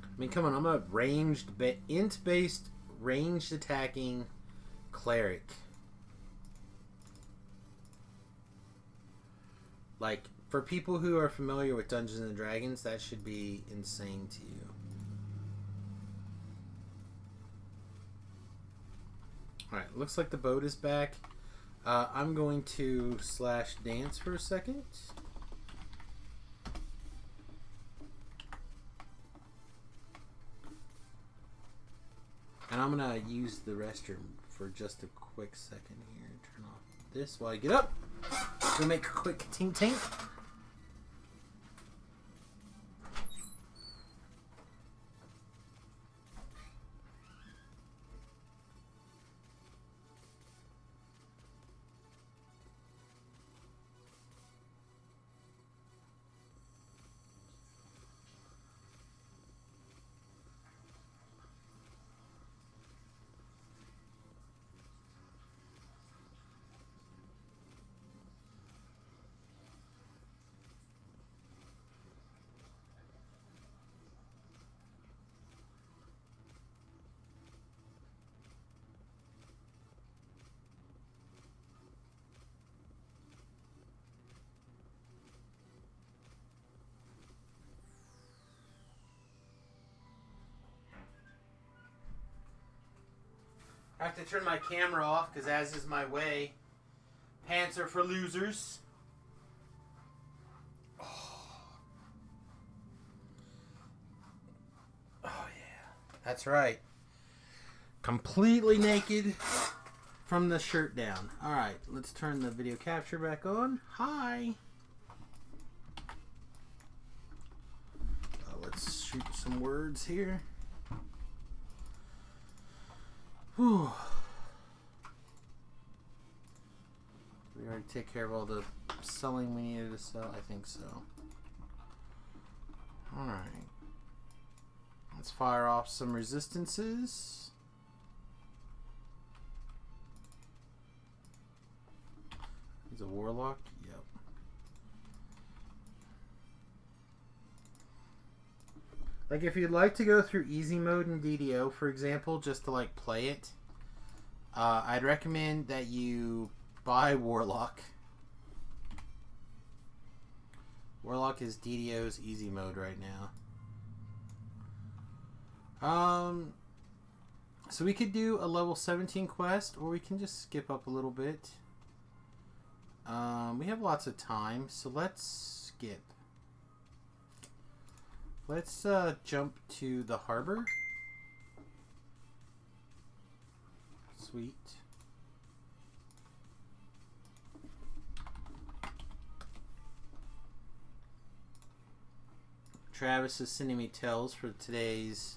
I mean, come on, I'm a int-based, ranged attacking cleric. Like, for people who are familiar with Dungeons and Dragons, that should be insane to you. Alright, looks like the boat is back. I'm going to /dance for a second. And I'm going to use the restroom for just a quick second here. Turn off this while I get up. We'll make a quick tink-tink. I have to turn my camera off because, as is my way, pants are for losers. Oh, yeah. That's right. Completely naked from the shirt down. Alright, let's turn the video capture back on. Hi. Let's shoot some words here. Whew. Did we already take care of all the selling we needed to sell? I think so. Alright. Let's fire off some resistances. He's a warlock? Yep. Like, if you'd like to go through easy mode in DDO, for example, just to, like, play it, I'd recommend that you buy Warlock. Warlock is DDO's easy mode right now. So we could do a level 17 quest, or we can just skip up a little bit. We have lots of time, so let's skip. Let's jump to the harbor. Sweet. Travis is sending me tells for today's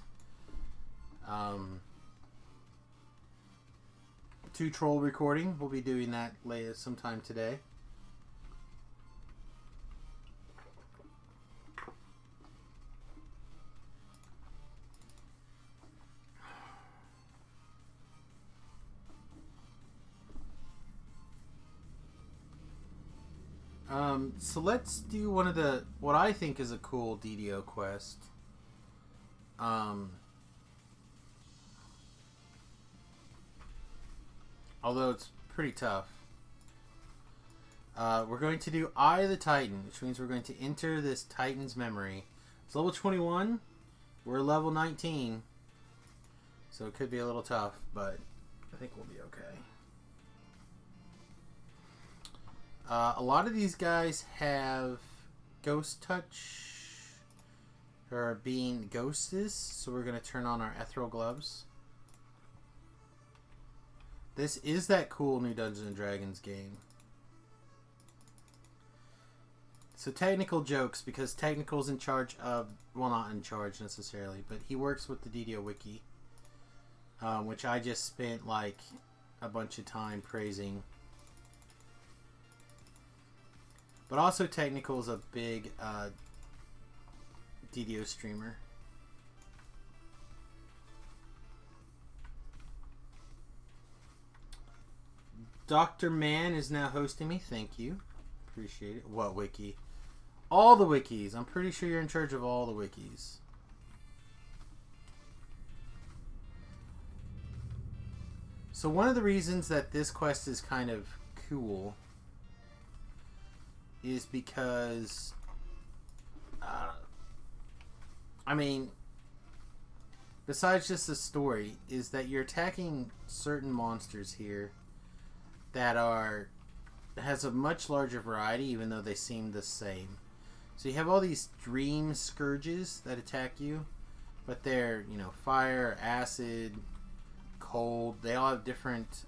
2 troll recording. We'll be doing that later sometime today. So let's do one of the, what I think is a cool DDO quest. Although it's pretty tough. We're going to do Eye of the Titan, which means we're going to enter this Titan's memory. It's level 21. We're level 19. So it could be a little tough, but I think we'll be okay. A lot of these guys have ghost touch, or being ghostes, so we're going to turn on our ethereal gloves. This is that cool new Dungeons and Dragons game. So technical jokes, because Technical's in charge of, well, not in charge necessarily, but he works with the DDO Wiki, which I just spent like a bunch of time praising. But also Technical's a big DDO streamer. Dr. Man is now hosting me. Thank you. Appreciate it. What wiki? All the wikis. I'm pretty sure you're in charge of all the wikis. So one of the reasons that this quest is kind of cool is because, I mean, besides just the story, is that you're attacking certain monsters here that has a much larger variety, even though they seem the same. So you have all these dream scourges that attack you, but they're, you know, fire, acid, cold. They all have different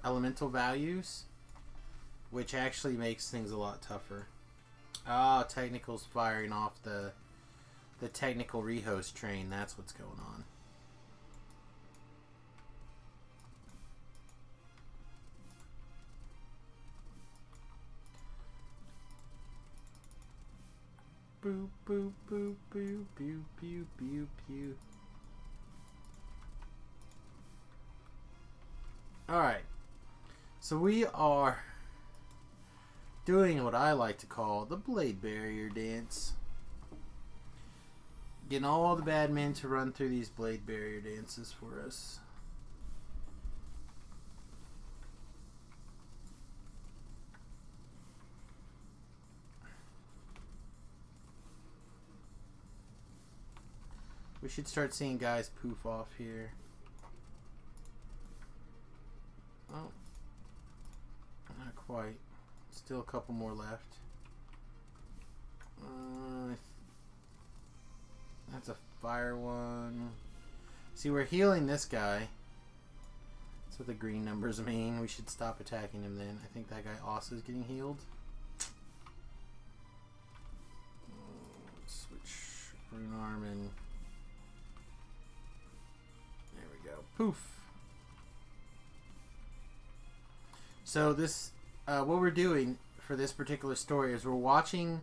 elemental values, which actually makes things a lot tougher. Ah, Technical's firing off the Technical rehost train. That's what's going on. Boop, boop, boop, boop, boop, boop, boop, boop. Alright. So we are doing what I like to call the Blade Barrier Dance. Getting all the bad men to run through these Blade Barrier dances for us. We should start seeing guys poof off here. Oh, not quite. Still a couple more left. That's a fire one. See, we're healing this guy. That's what the green numbers mean. We should stop attacking him then. I think that guy also is getting healed. Switch rune arm and there we go. Poof. So this, what we're doing for this particular story is we're watching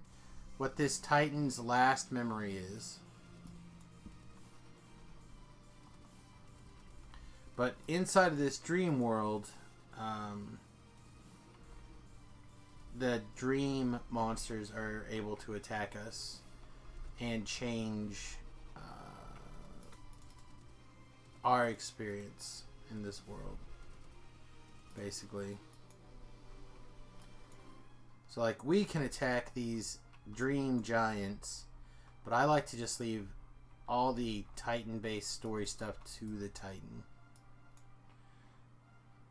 what this Titan's last memory is. But inside of this dream world, the dream monsters are able to attack us and change our experience in this world, basically. So like we can attack these dream giants, but I like to just leave all the Titan based story stuff to the Titan.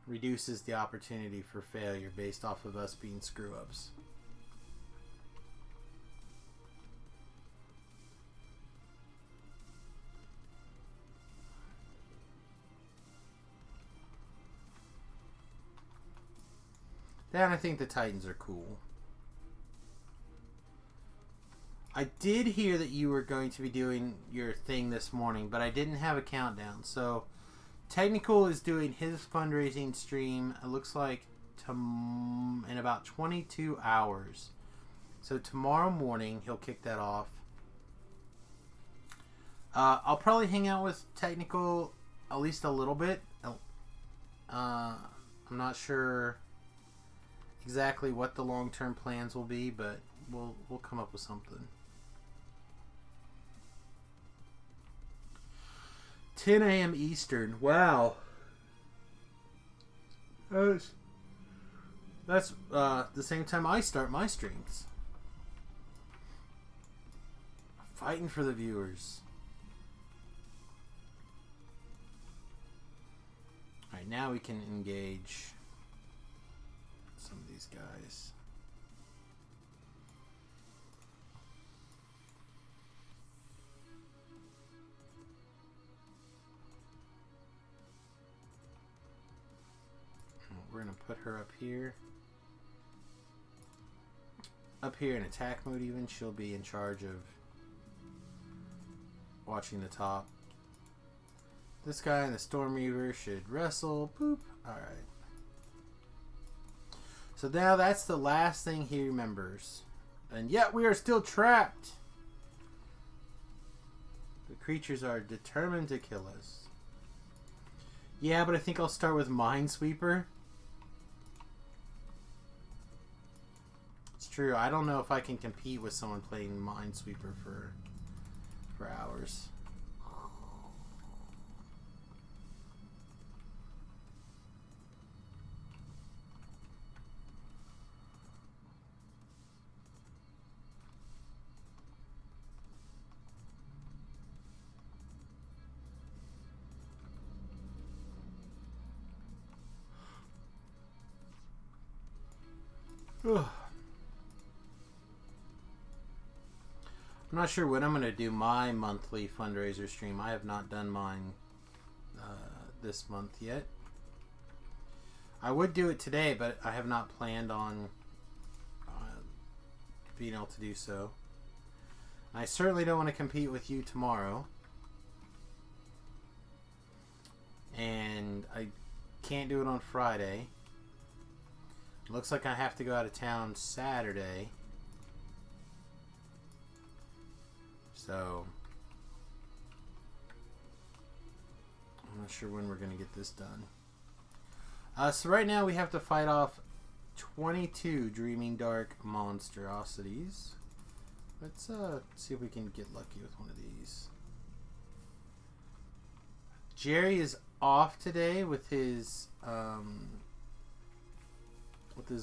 Reduces the opportunity for failure based off of us being screw ups. Then I think the Titans are cool. I did hear that you were going to be doing your thing this morning, but I didn't have a countdown. So, Technical is doing his fundraising stream, it looks like, in about 22 hours. So, tomorrow morning, he'll kick that off. I'll probably hang out with Technical at least a little bit. I'm not sure exactly what the long-term plans will be, but we'll come up with something. 10 a.m. Eastern. Wow. That's the same time I start my streams. Fighting for the viewers. Alright, now we can engage some of these guys. going to put her up here. Up here in attack mode even. She'll be in charge of watching the top. This guy and the Storm Reaver should wrestle. Boop. Alright. So now that's the last thing he remembers. And yet we are still trapped. The creatures are determined to kill us. Yeah, but I think I'll start with Minesweeper. It's true. I don't know if I can compete with someone playing Minesweeper for hours. I'm not sure when I'm going to do my monthly fundraiser stream. I have not done mine this month yet. I would do it today, but I have not planned on being able to do so. I certainly don't want to compete with you tomorrow. And I can't do it on Friday. Looks like I have to go out of town Saturday. So I'm not sure when we're going to get this done. So right now we have to fight off 22 Dreaming Dark monstrosities. Let's see if we can get lucky with one of these. Jerry is off today with his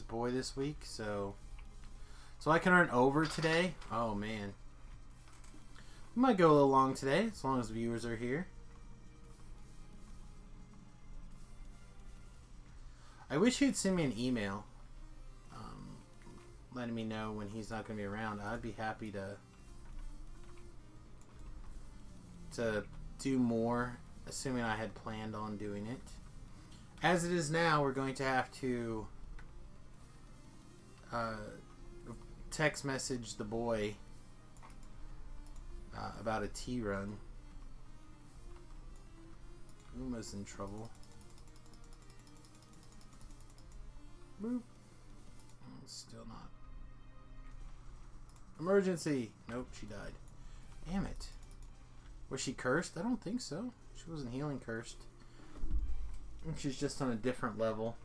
boy this week, so I can earn over today. Oh man, we might go a little long today as long as viewers are here. I wish he'd send me an email letting me know when he's not going to be around. I'd be happy to do more, assuming I had planned on doing it. As it is now, we're going to have to text message the boy about a tea run. Uma's in trouble. Boop. Still not. Emergency! Nope, she died. Damn it. Was she cursed? I don't think so. She wasn't healing cursed. She's just on a different level.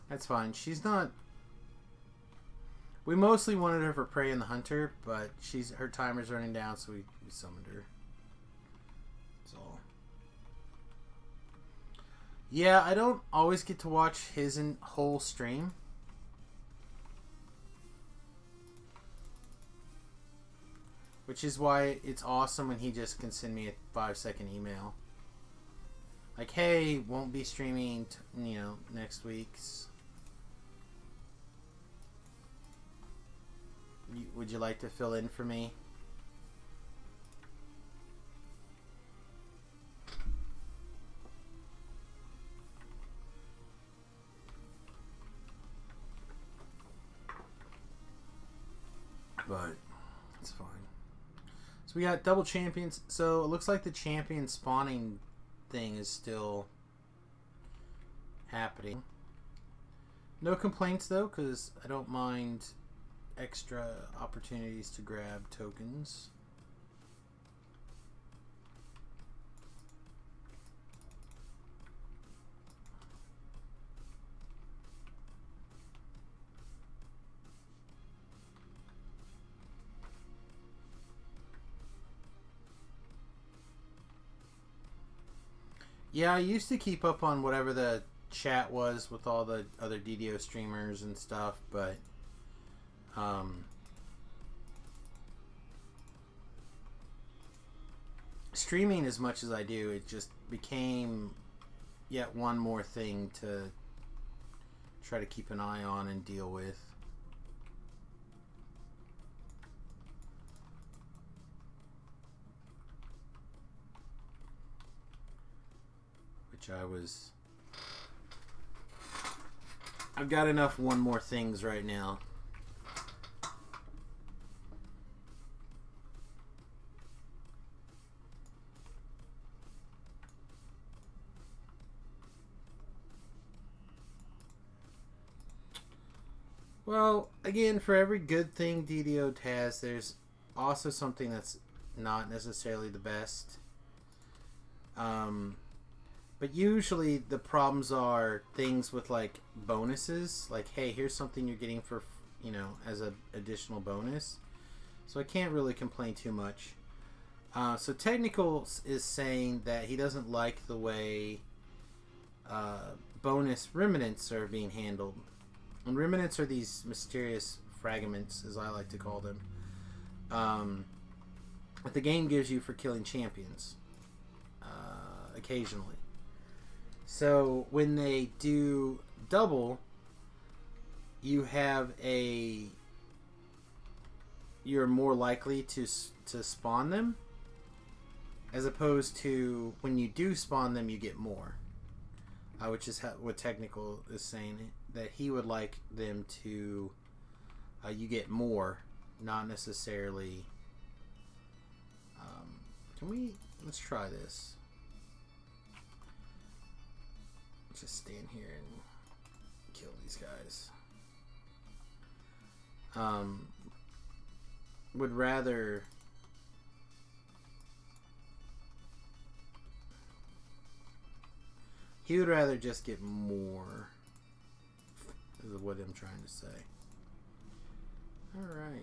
That's fine. She's not... We mostly wanted her for Prey and the Hunter, but her timer's running down, so we summoned her. That's all. Yeah, I don't always get to watch his whole stream. Which is why it's awesome when he just can send me a 5-second email. Like, hey, won't be streaming, next week's. Would you like to fill in for me? But it's fine. So we got double champions. So it looks like the champion spawning thing is still happening. No complaints though, because I don't mind extra opportunities to grab tokens. Yeah, I used to keep up on whatever the chat was with all the other DDO streamers and stuff, but streaming as much as I do, it just became yet one more thing to try to keep an eye on and deal with. which I've got enough one more things right now. Well, again, for every good thing DDO has, there's also something that's not necessarily the best. But usually the problems are things with like bonuses. Like, hey, here's something you're getting for, as an additional bonus. So I can't really complain too much. So Technical is saying that he doesn't like the way bonus remnants are being handled. And remnants are these mysterious fragments, as I like to call them, that the game gives you for killing champions occasionally. So when they do double, you're more likely to spawn them, as opposed to when you do spawn them, you get more. Which is what Technical is saying, that he would like them to you get more, not necessarily. Let's try this. Let's just stand here and kill these guys. Would rather he would rather just get more, is what I'm trying to say. Alright.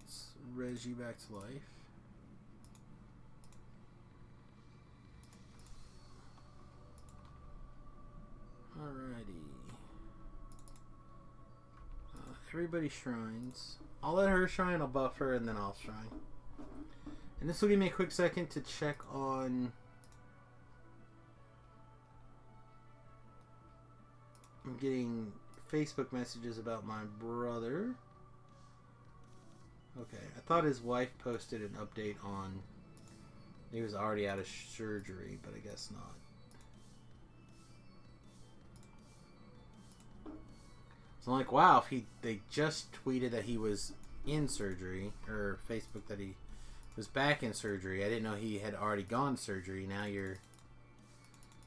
Let's res you back to life. Alrighty. Everybody shrines. I'll let her shrine, I'll buff her, and then I'll shrine. And this will give me a quick second to check on... I'm getting Facebook messages about my brother. Okay, I thought his wife posted an update on... He was already out of surgery, but I guess not. So I'm like, wow, if they just tweeted that he was in surgery, or Facebook that he was back in surgery. I didn't know he had already gone surgery. Now you're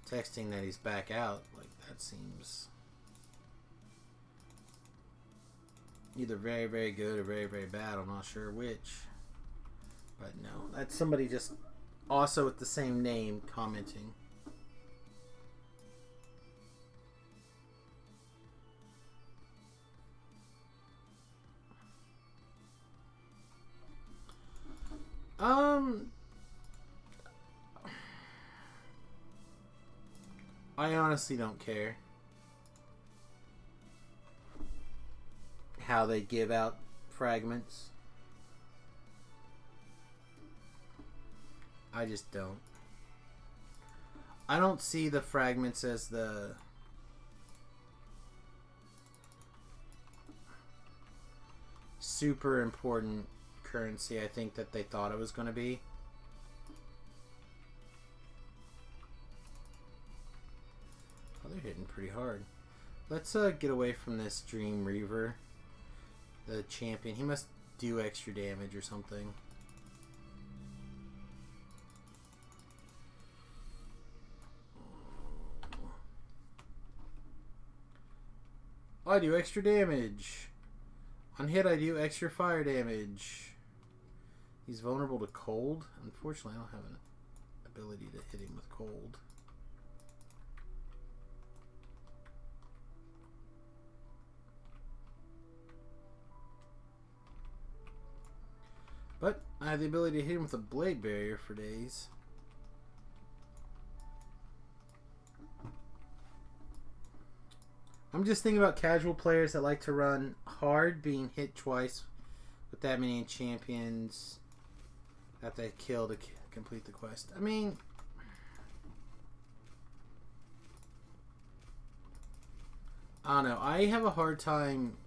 texting that he's back out. Like, that seems either very, very good or very, very bad. I'm not sure which. But no, that's somebody just also with the same name commenting. I honestly don't care how they give out fragments. I just don't. I don't see the fragments as the super important currency I think that they thought it was going to be. Oh, they're hitting pretty hard. Let's get away from this Dream Reaver, the champion. He must do extra damage or something. I do extra damage. On hit, I do extra fire damage. He's vulnerable to cold. Unfortunately, I don't have an ability to hit him with cold. But I have the ability to hit him with a blade barrier for days. I'm just thinking about casual players that like to run hard, being hit twice with that many champions that they kill to complete the quest. I mean, I don't know. I have a hard time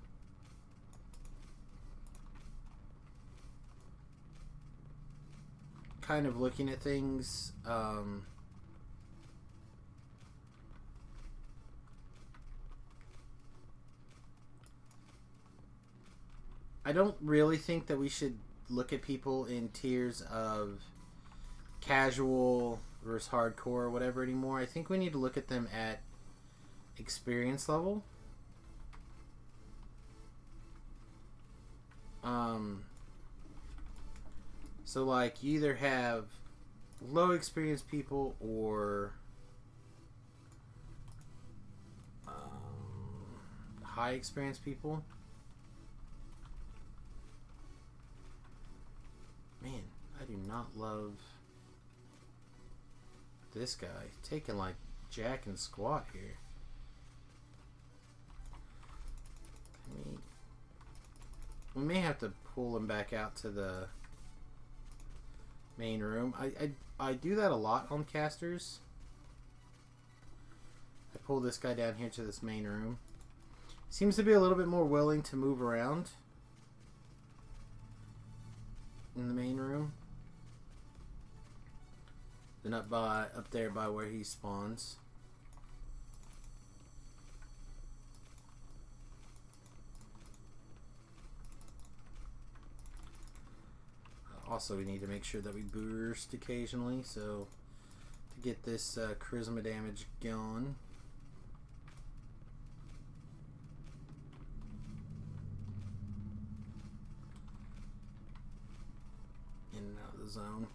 kind of looking at things, I don't really think that we should look at people in tiers of casual versus hardcore or whatever anymore. I think we need to look at them at experience level. So like you either have low experience people or high experience people. Man, I do not love this guy taking like jack and squat here. We may have to pull him back out to the main room. I do that a lot on casters. I pull this guy down here to this main room. Seems to be a little bit more willing to move around in the main room than up there by where he spawns. Also, we need to make sure that we burst occasionally, so to get this charisma damage going. In and out of the zone.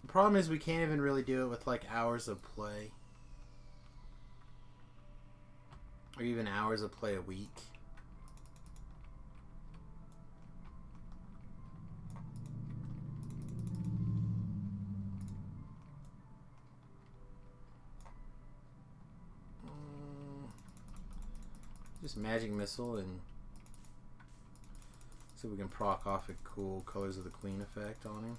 The problem is we can't even really do it with like hours of play. Or even hours of play a week. Just magic missile and see if we can proc off a cool Colors of the Queen effect on him.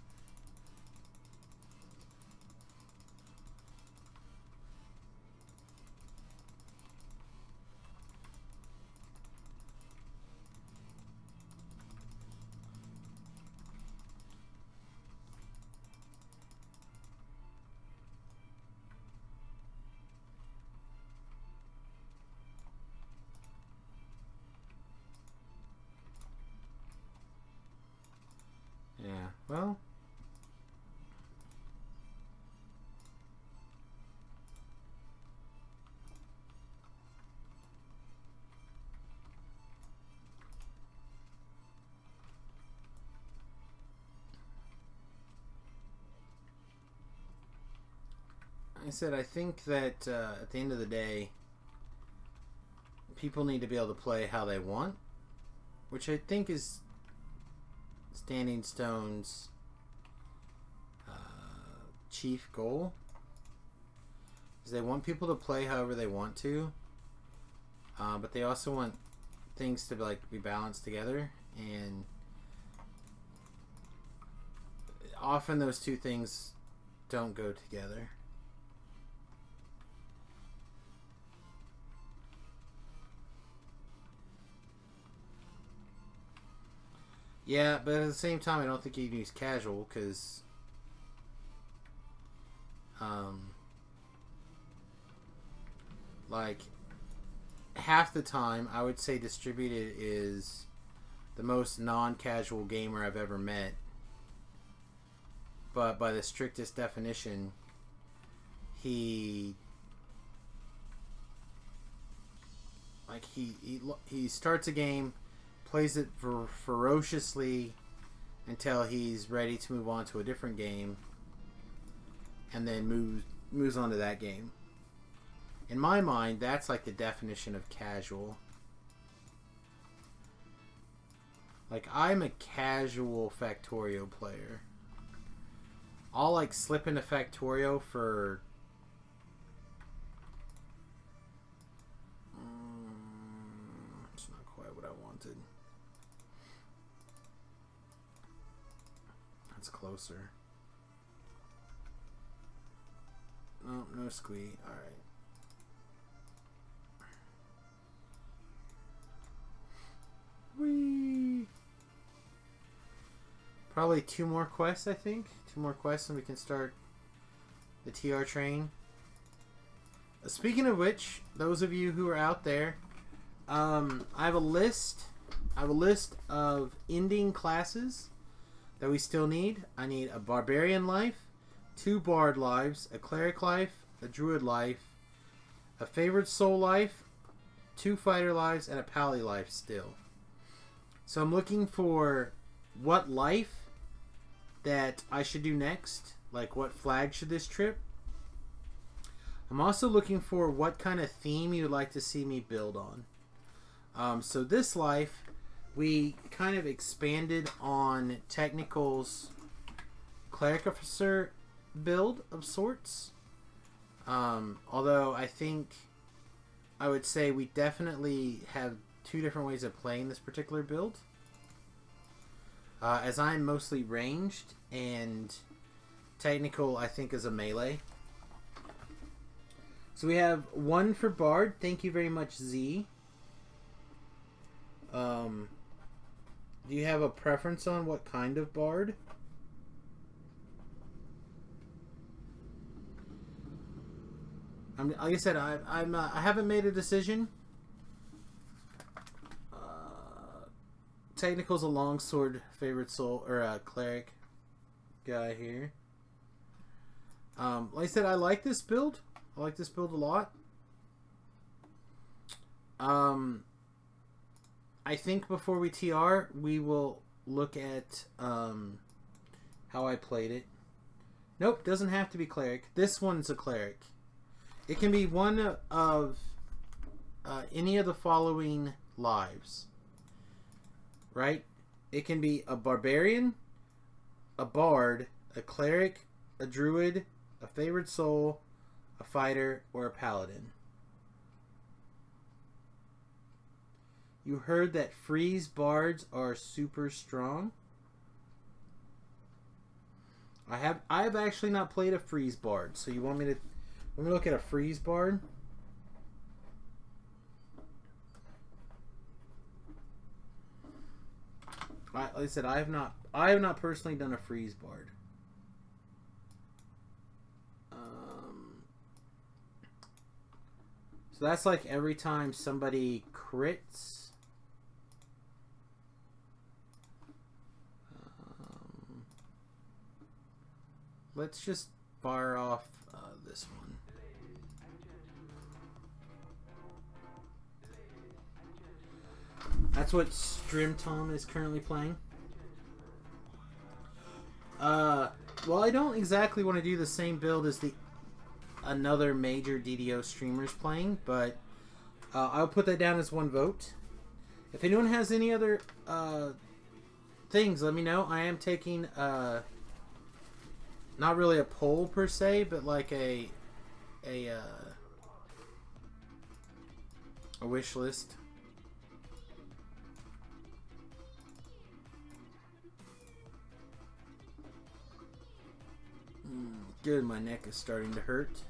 Yeah, well, I said I think that at the end of the day, people need to be able to play how they want, which I think is Standing Stone's chief goal. Is they want people to play however they want to, but they also want things to be balanced together, and often those two things don't go together. Yeah, but at the same time, I don't think you can use casual because, like, half the time, I would say Distributed is the most non-casual gamer I've ever met. But by the strictest definition, he starts a game, plays it ferociously until he's ready to move on to a different game, and then moves on to that game. In my mind, that's like the definition of casual. Like, I'm a casual Factorio player. I'll like slip into Factorio for it's not quite what I wanted. That's closer. No, no squee. All right. Whee! Probably 2 more quests, I think. 2 more quests and we can start the TR train. Speaking of which, those of you who are out there, I have a list. I have a list of ending classes that we still need. I need a barbarian life, 2 bard lives, a cleric life, a druid life, a favored soul life, 2 fighter lives, and a pally life still. So I'm looking for what life that I should do next. Like what flag should this trip. I'm also looking for what kind of theme you would like to see me build on. So this life, we kind of expanded on Technical's cleric officer build of sorts. Although I think I would say we definitely have 2 different ways of playing this particular build. As I'm mostly ranged and Technical I think is a melee. So we have 1 for Bard. Thank you very much, Z. Do you have a preference on what kind of Bard? Like I said, I haven't made a decision. Technical's a longsword favorite soul or a cleric guy here. Like I said, I like this build. I like this build a lot. I think before we TR, we will look at how I played it. Nope, doesn't have to be cleric. This one's a cleric. It can be one of any of the following lives. Right? It can be a barbarian, a bard, a cleric, a druid, a favored soul, a fighter, or a paladin. You heard that freeze bards are super strong. I have actually not played a freeze bard, so you want me to look at a freeze bard? Like I said, I have not personally done a freeze bard. So that's like every time somebody crits. Let's just bar off this one. That's what Strimtom is currently playing. Well, I don't exactly want to do the same build as the another major DDO streamers playing, but I'll put that down as 1 vote. If anyone has any other things, let me know. I am taking not really a poll per se, but like a wish list. Good, my neck is starting to hurt,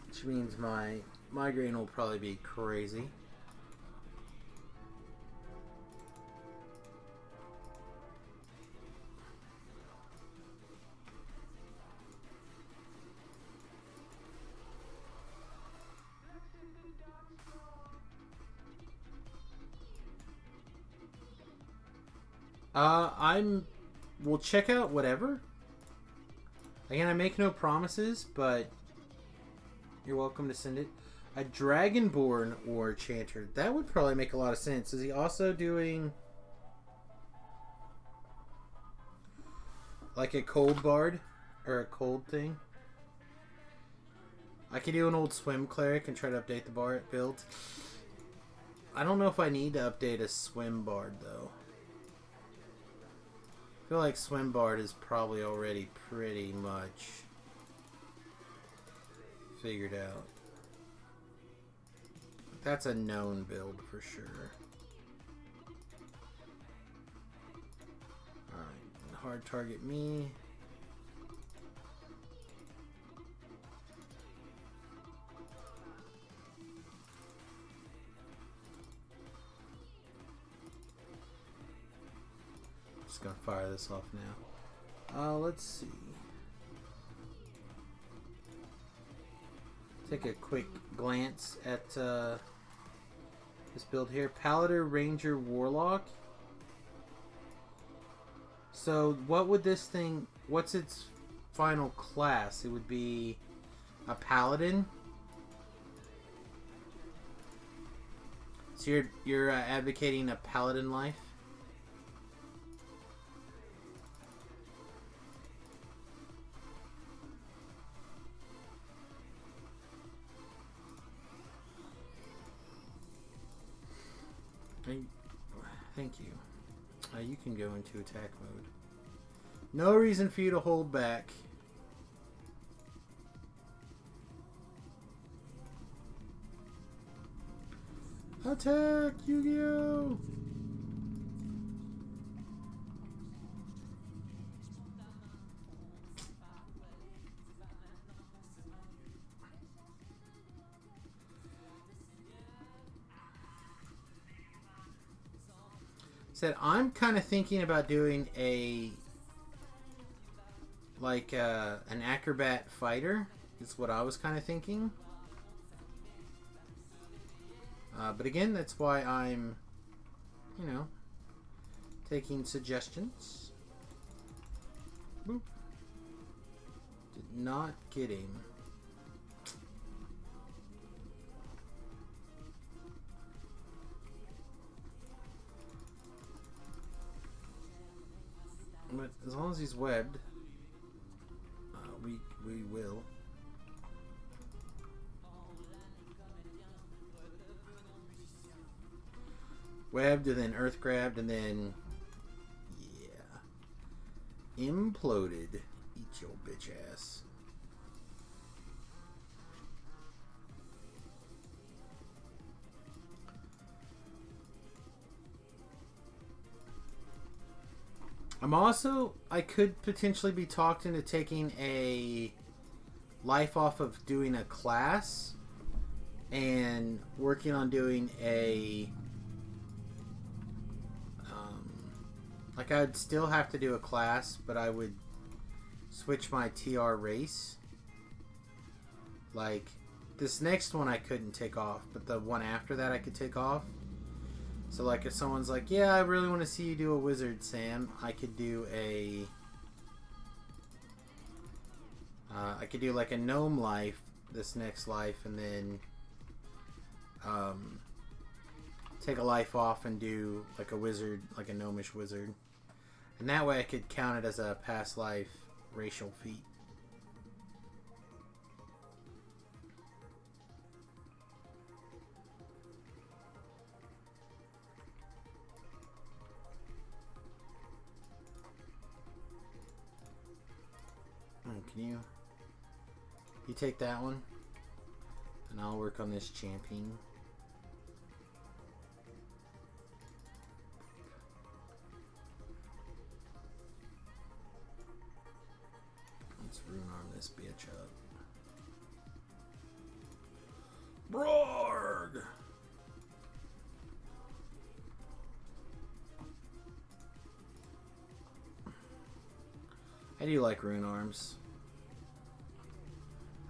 which means my migraine will probably be crazy. We'll check out whatever. Again, I make no promises, but you're welcome to send it. A Dragonborn War Chanter. That would probably make a lot of sense. Is he also doing like a cold bard? Or a cold thing? I could do an old swim cleric and try to update the bard build. I don't know if I need to update a swim bard, though. I feel like swim bard is probably already pretty much figured out. That's a known build for sure. Alright, hard target me. just gonna fire this off now. Let's see. Take a quick glance at this build here. Paladin, Ranger, Warlock. So what would this thing... What's its final class? It would be a Paladin. So you're advocating a Paladin life? Thank you. You can go into attack mode. No reason for you to hold back. Attack, Yu-Gi-Oh! Said I'm kind of thinking about doing a an acrobat fighter. Is what I was kind of thinking. But again, that's why I'm, you know, taking suggestions. Boop. Did not get him. But as long as he's webbed, we will. Webbed and then earth grabbed and then yeah, imploded. Eat your bitch ass. I could potentially be talked into taking a life off of doing a class and working on doing a like I would still have to do a class, but I would switch my TR race. Like this next one I couldn't take off, but the one after that I could take off. So like if someone's like, yeah, I really want to see you do a wizard, Sam, I could do a I could do like a gnome life this next life and then take a life off and do like a wizard, like a gnomish wizard. And that way I could count it as a past life racial feat. Can you take that one? And I'll work on this champion. Let's rune arm this bitch up. Brorg! I do like rune arms.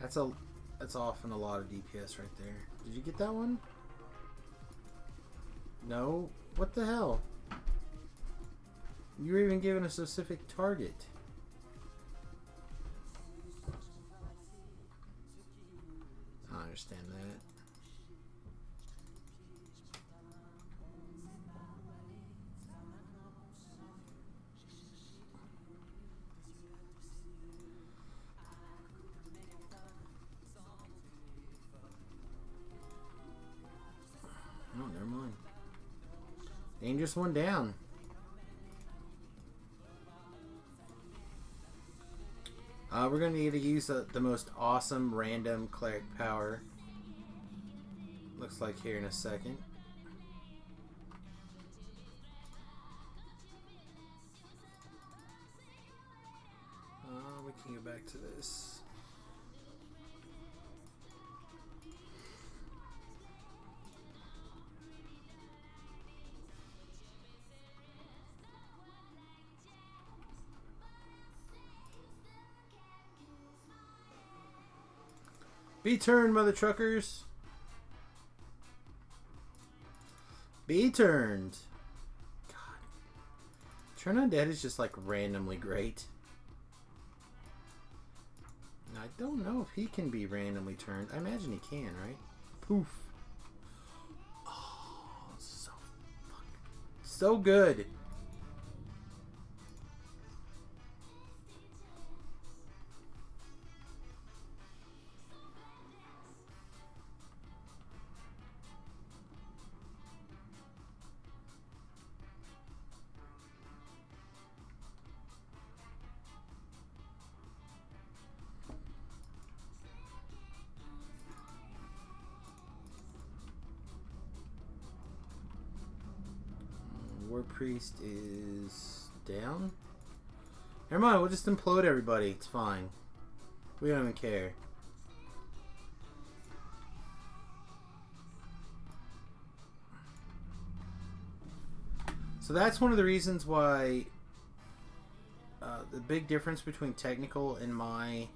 That's often a lot of DPS right there. Did you get that one? No? What the hell? You were even given a specific target. I understand that. Oh, never mind. Dangerous one down. We're going to need to use the most awesome random cleric power. Looks like here in a second. We can go back to this. Be turned, mother truckers. Be turned. God. Turn Undead is just like randomly great. I don't know if he can be randomly turned. I imagine he can, right? Poof. Oh, so good. War Priest is down. Never mind, we'll just implode everybody. It's fine. We don't even care. So that's one of the reasons why the big difference between technical and my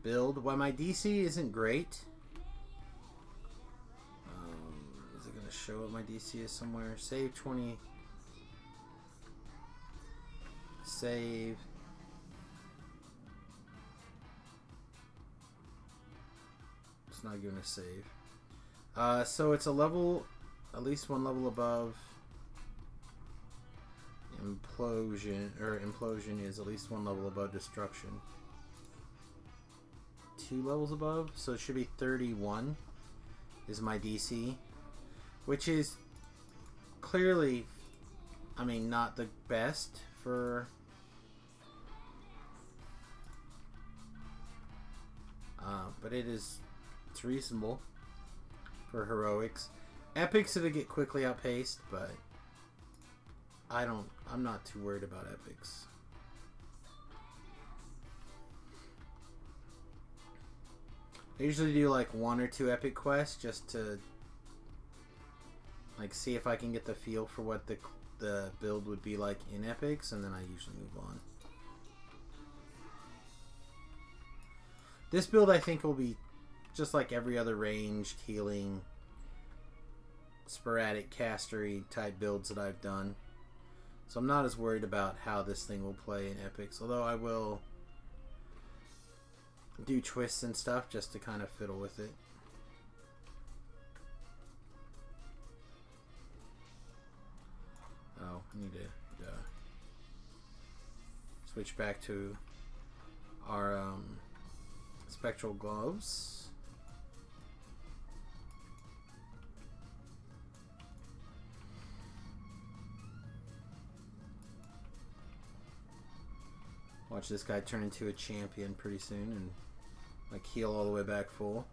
build. Why my DC isn't great. Is it going to show what my DC is somewhere? Save 20. Save. It's not going to save. So it's a level, at least one level above implosion, or implosion is at least one level above destruction. 2 levels above, so it should be 31 is my DC, which is clearly, I mean, not the best for but it's reasonable for heroics. Epics it'll get quickly outpaced, but I'm not too worried about epics. I usually do like 1 or 2 epic quests just to like see if I can get the feel for what the build would be like in epics, and then I usually move on. This build I think will be just like every other ranged healing sporadic castery type builds that I've done. So I'm not as worried about how this thing will play in epics, although I will do twists and stuff just to kind of fiddle with it. Oh, I need to switch back to our spectral gloves. Watch this guy turn into a champion pretty soon and like heal all the way back full.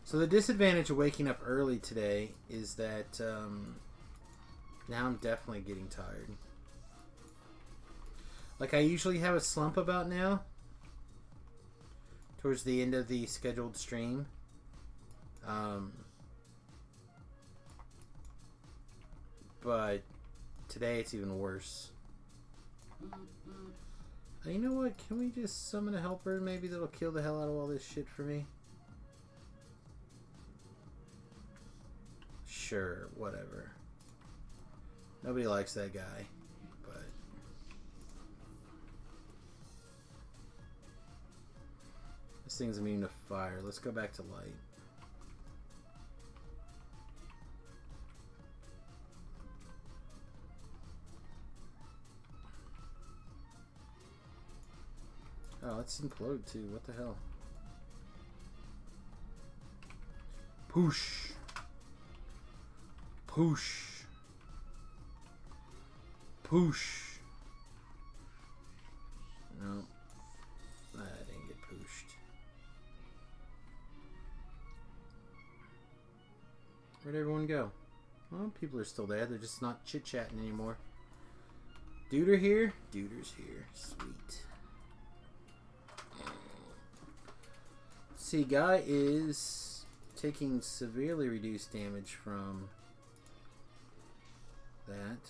So the disadvantage of waking up early today is that now I'm definitely getting tired. Like I usually have a slump about now towards the end of the scheduled stream. But today it's even worse. You know what? Can we just summon a helper? Maybe that'll kill the hell out of all this shit for me. Sure, whatever. Nobody likes that guy, but this thing's immune to fire. Let's go back to light. Oh, let's implode too. What the hell? Poosh. Poosh. Poosh. No. That didn't get pooshed. Where'd everyone go? Well, people are still there. They're just not chit-chatting anymore. Duder here? Duder's here. Sweet. See, guy is taking severely reduced damage from that.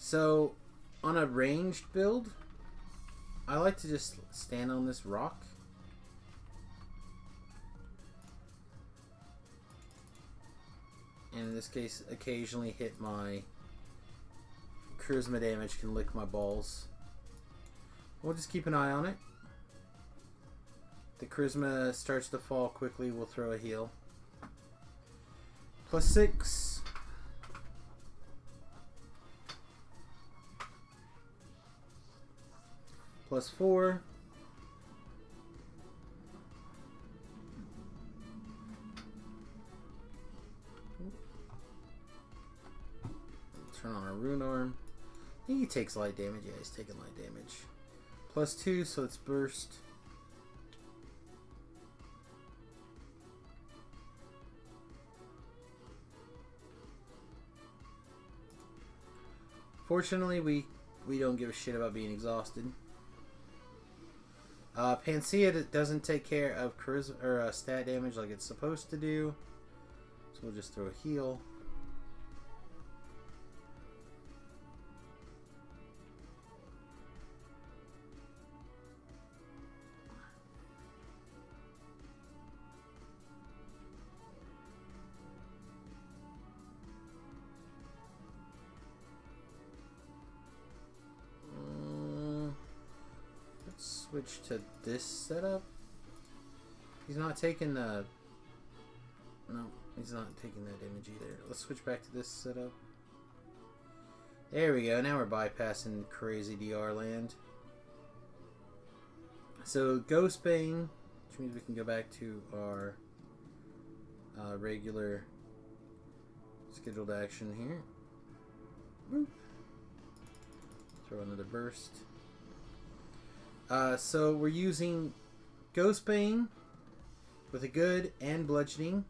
So, on a ranged build, I like to just stand on this rock. And in this case, occasionally hit my charisma damage can lick my balls. We'll just keep an eye on it. The charisma starts to fall quickly, we'll throw a heal. +6. +4. Turn on our rune arm. I think he takes light damage. Yeah, he's taking light damage. +2, so it's burst. Fortunately, we don't give a shit about being exhausted. Panacea doesn't take care of charisma or stat damage like it's supposed to do, so we'll just throw a heal. Switch to this setup. He's not taking the... No, he's not taking that damage either. Let's switch back to this setup. There we go. Now we're bypassing crazy DR land. So, Ghost Bane, which means we can go back to our regular scheduled action here. Boop. Throw another burst. So we're using Ghost Bane with a good and bludgeoning.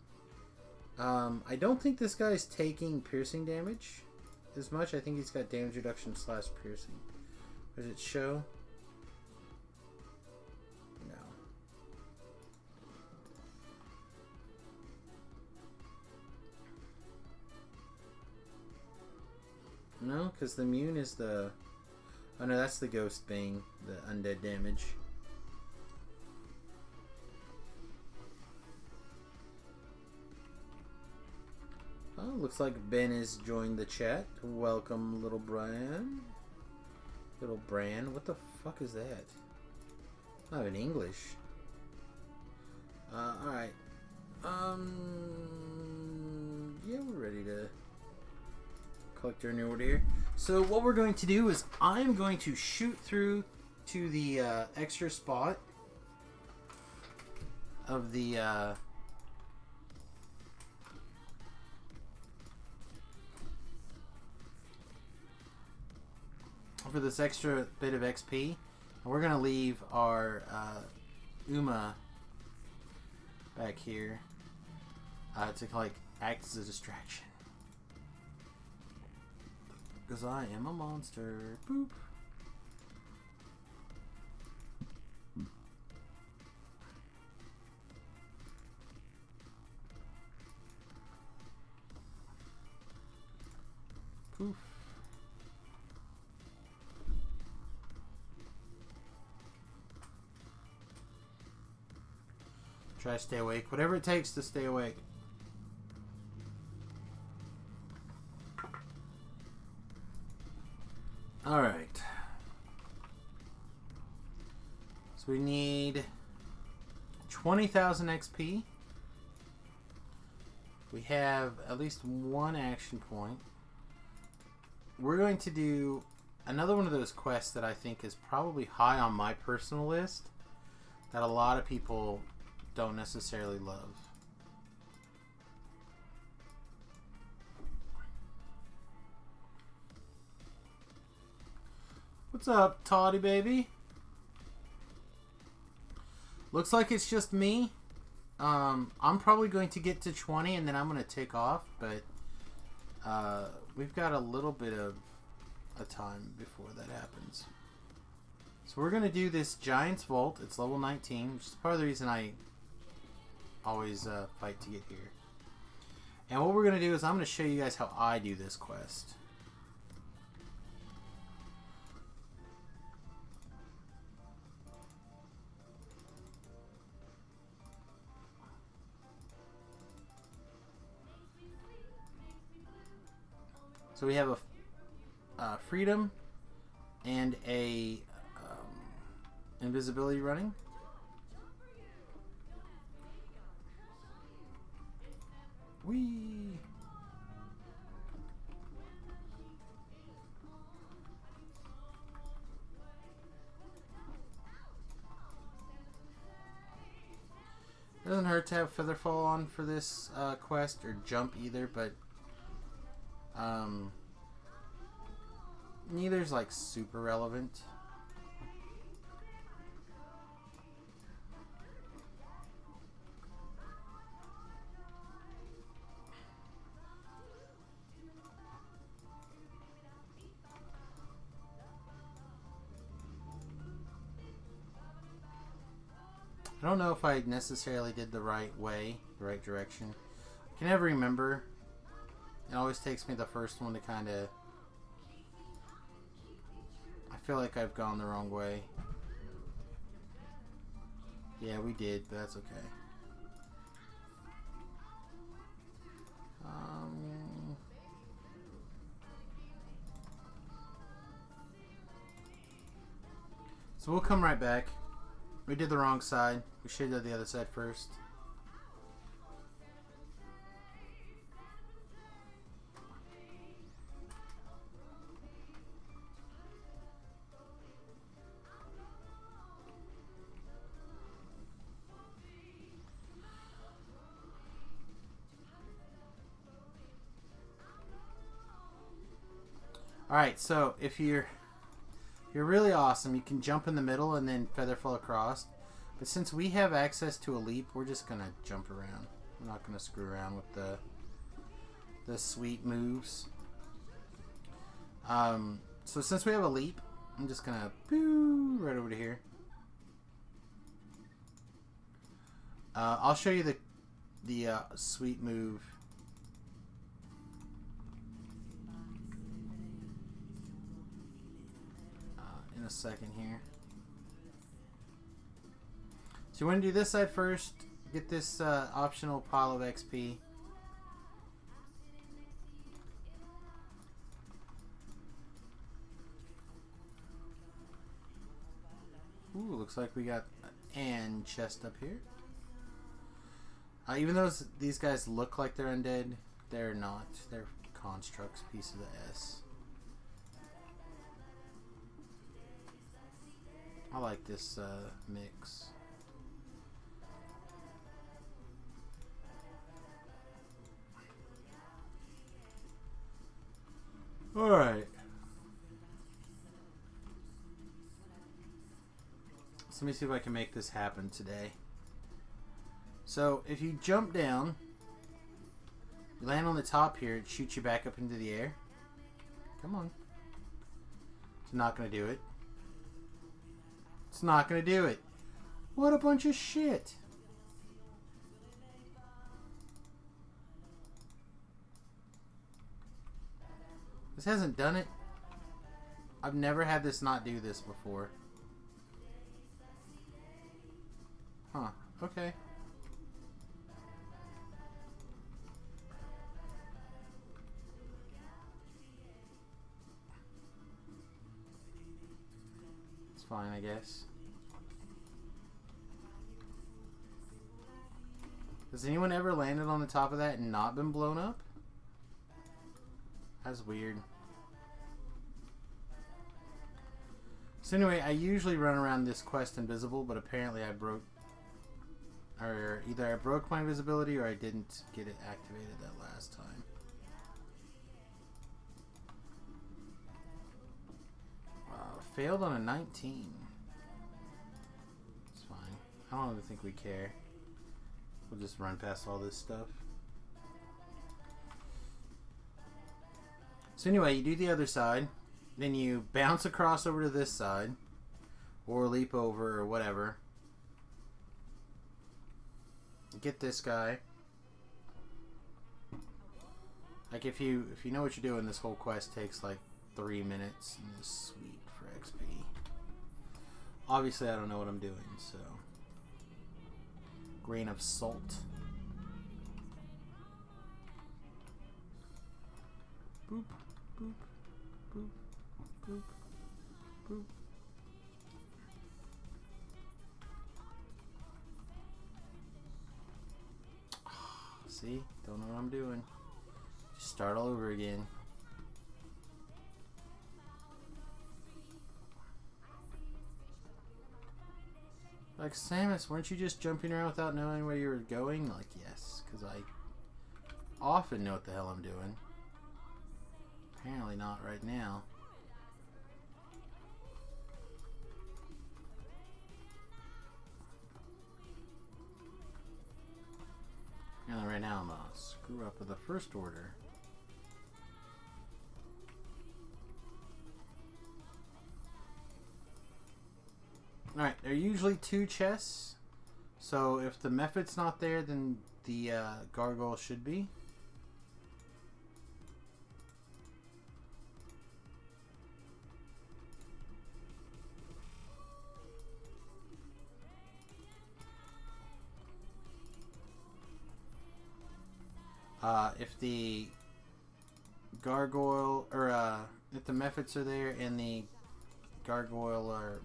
I don't think this guy's taking piercing damage as much. I think he's got damage reduction / piercing. Does it show? No. No, because the immune is the... Oh no, that's the Ghost Bane, the undead damage. Oh, looks like Ben has joined the chat. Welcome, little Bran. Little Bran, what the fuck is that? Not in English. Alright. Yeah, we're ready to collect our new order here. So what we're going to do is I'm going to shoot through to the extra spot of the for this extra bit of XP, and we're gonna leave our Uma back here to like act as a distraction. Because I am a monster. Boop. Poof. Try to stay awake. Whatever it takes to stay awake. Alright. So we need 20,000 XP. We have at least one action point. We're going to do another one of those quests that I think is probably high on my personal list that a lot of people don't necessarily love. What's up, Toddy baby? Looks like it's just me. I'm probably going to get to 20 and then I'm going to take off, but we've got a little bit of a time before that happens. So we're going to do this Giant's Vault. It's level 19, which is part of the reason I always fight to get here. And what we're going to do is I'm going to show you guys how I do this quest. So we have a freedom and a invisibility running. Whee! It doesn't hurt to have Featherfall on for this quest, or jump either, but neither's like super relevant. I don't know if I necessarily did the right way, the right direction. I can never remember. It always takes me the first one to kind of... I feel like I've gone the wrong way. Yeah, we did, but that's okay. So we'll come right back. We did the wrong side. We should have done the other side first. Alright, so if you're really awesome, you can jump in the middle and then Featherfall across. But since we have access to a leap, we're just going to jump around. I'm not going to screw around with the sweet moves. So since we have a leap, I'm just going to boo right over to here. I'll show you the sweet move. In a second here. So you want to do this side first, get this optional pile of XP. Ooh, looks like we got an chest up here. Even though these guys look like they're undead, they're not. They're constructs, piece of the S. I like this mix. Alright. So let me see if I can make this happen today. So if you jump down, you land on the top here, it shoots you back up into the air. Come on. It's not going to do it. It's not going to do it. What a bunch of shit. This hasn't done it. I've never had this not do this before. Huh. Okay. It's fine, I guess. Has anyone ever landed on the top of that and not been blown up? That's weird. So anyway, I usually run around this quest invisible, but apparently I broke... Or either I broke my invisibility or I didn't get it activated that last time. Failed on a 19. It's fine. I don't even think we care. We'll just run past all this stuff. So anyway, you do the other side, then you bounce across over to this side, or leap over, or whatever. Get this guy. Like if you know what you're doing, this whole quest takes like 3 minutes and is sweet for XP. Obviously I don't know what I'm doing, so grain of salt. Boop. boop, boop, boop, boop. See? Don't know what I'm doing. Just start all over again. Like, Samus, weren't you just jumping around without knowing where you were going? Like, yes, because I often know what the hell I'm doing. Apparently not right now. And right now I'm gonna screw up with the first order. Alright, there are usually 2 chests. So if the Mephit's not there, then the gargoyle should be. If the gargoyle, or if the Mephits are there and the gargoyle, or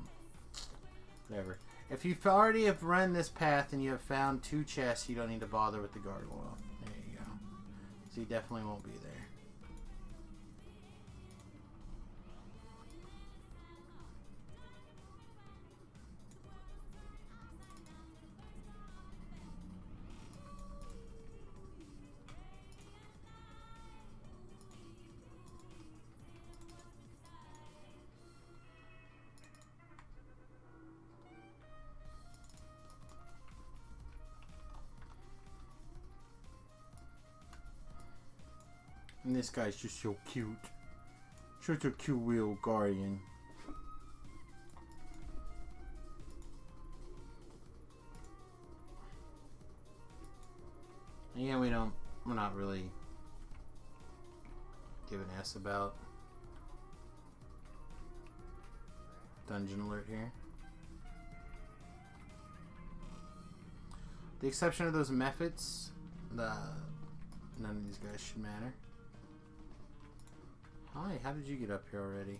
whatever. If you've already have run this path and you have found 2 chests, you don't need to bother with the gargoyle. There you go. So you definitely won't be there. And this guy's just so cute. Such a cute little guardian. And yeah, we're not really giving a S about dungeon alert here. The exception of those Mephits, none of these guys should matter. Hi, how did you get up here already?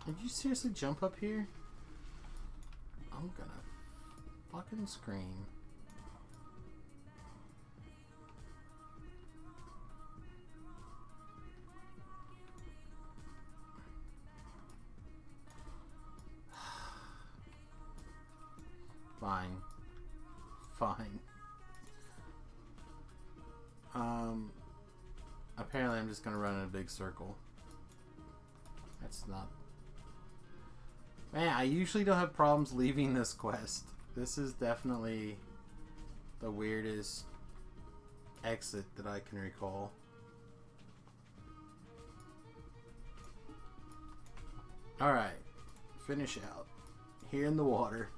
Did you seriously jump up here? I'm gonna fucking scream. Fine. Fine. Apparently I'm just gonna run in a big circle. That's not... Man, I usually don't have problems leaving this quest. This is definitely the weirdest exit that I can recall. Alright. Finish out. Here in the water.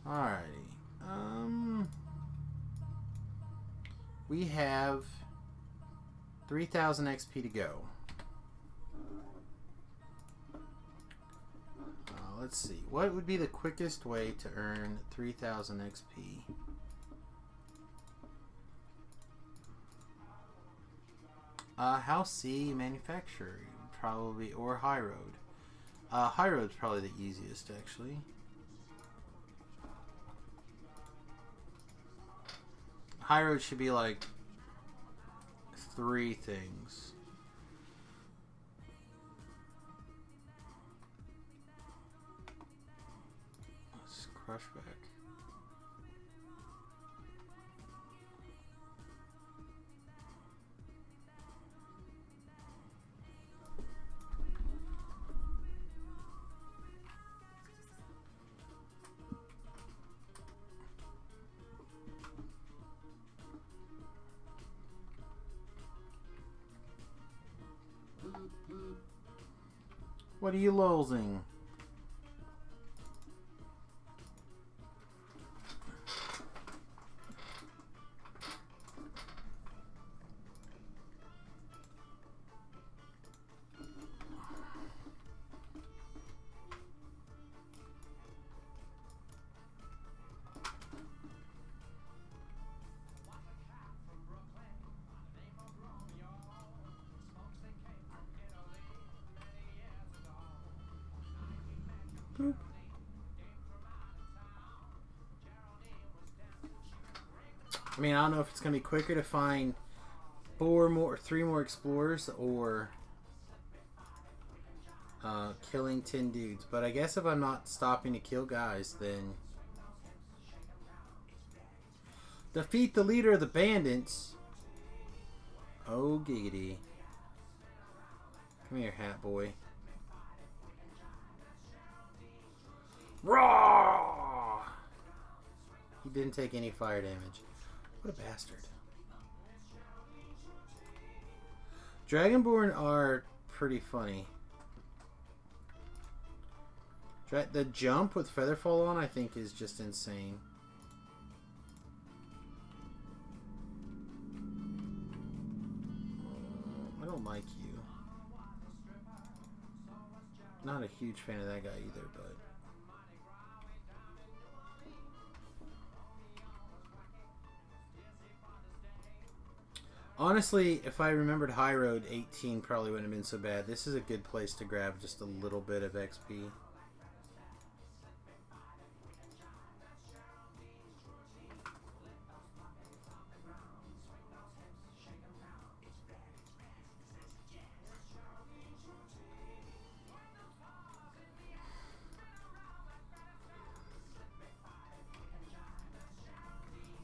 Alrighty. We have 3,000 XP to go. Let's see. What would be the quickest way to earn 3,000 XP? House C manufacturer, probably, or High Road. High Road's probably the easiest, actually. High Road should be like 3 things. Let's crush back. What are you losing? I mean, I don't know if it's gonna be quicker to find 3 more explorers or killing 10 dudes. But I guess if I'm not stopping to kill guys, then defeat the leader of the bandits. Oh giggity! Come here, hat boy. Raw! He didn't take any fire damage. What a bastard. Dragonborn are pretty funny. The jump with Featherfall on, I think, is just insane. I don't like you. Not a huge fan of that guy either, but... Honestly, if I remembered High Road, 18 probably wouldn't have been so bad. This is a good place to grab just a little bit of XP.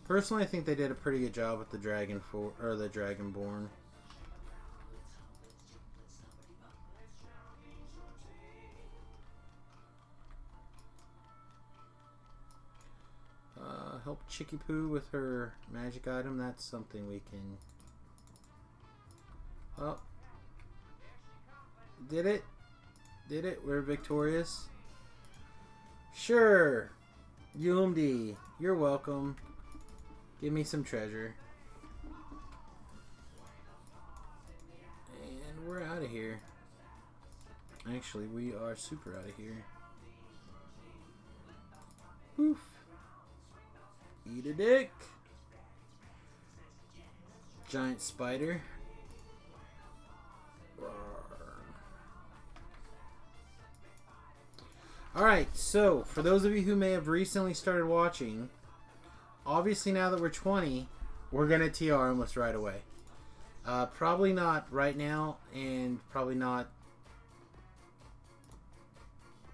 Personally, I think they did a pretty good job with the Dragonborn. Help Chicky Poo with her magic item. That's something we can... Oh. Did it? Did it? We're victorious? Sure. Yumdi, you're welcome. Give me some treasure. And we're out of here. Actually, we are super out of here. Poof. Eat a dick. Giant spider. Alright, so for those of you who may have recently started watching, obviously now that we're 20, we're going to TR almost right away. Probably not right now, and probably not...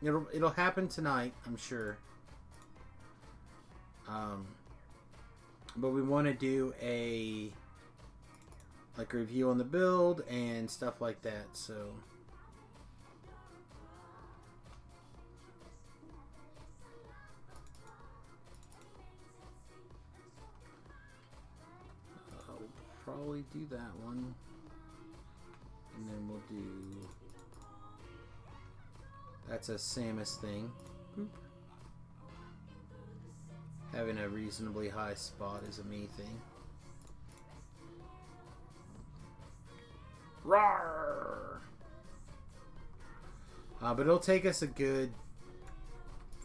It'll happen tonight, I'm sure. But we want to do a review on the build and stuff like that, so... Probably do that one, and then we'll do... That's a Samius thing. Boop. Having a reasonably high spot is a me thing. Rawr! But it'll take us a good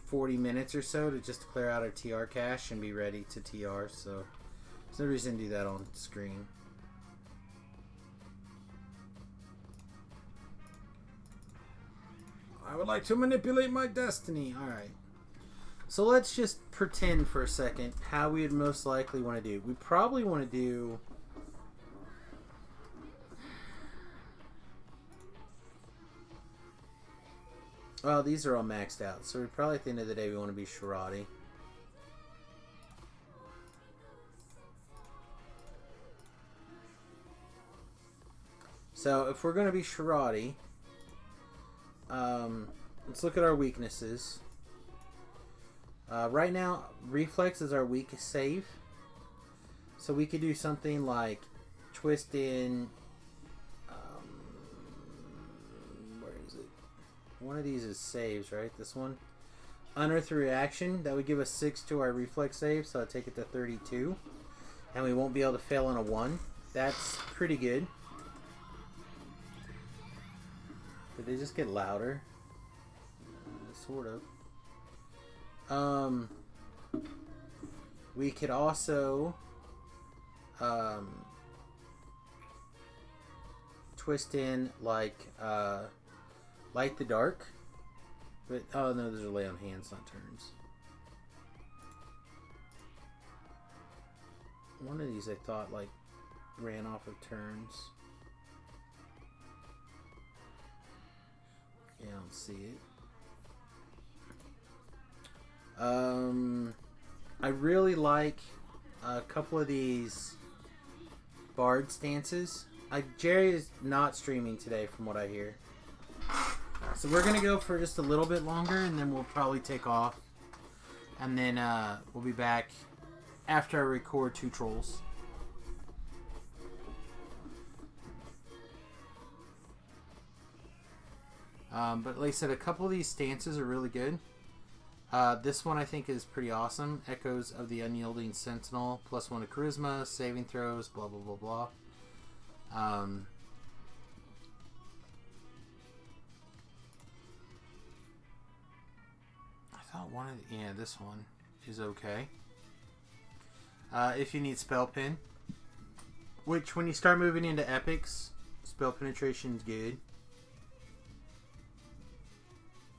40 minutes or so to just clear out our TR cache and be ready to TR, so there's no reason to do that on screen. I would like to manipulate my destiny. Alright. So let's just pretend for a second how we would most likely want to do. We probably want to do... Well, these are all maxed out. So we probably at the end of the day we want to be Sharadi. So if we're going to be Sharadi, let's look at our weaknesses. Right now, Reflex is our weakest save. So we could do something like twist in... where is it? One of these is saves, right? This one. Unearth reaction. That would give us 6 to our Reflex save, so I'll take it to 32. And we won't be able to fail on a 1. That's pretty good. Did they just get louder? Sort of. We could also twist in like light the dark, but oh no, those are lay on hands, not turns. One of these I thought like ran off of turns. Yeah, I don't see it. I really like a couple of these Bard stances. Jerry is not streaming today from what I hear. So we're going to go for just a little bit longer and then we'll probably take off. And then we'll be back after I record 2 trolls. But like I said, a couple of these stances are really good. This one I think is pretty awesome. Echoes of the Unyielding Sentinel. +1 to Charisma. Saving throws. Blah, blah, blah, blah. I thought one of the... Yeah, this one is okay. If you need Spell Pen. Which, when you start moving into Epics, Spell Penetration is good.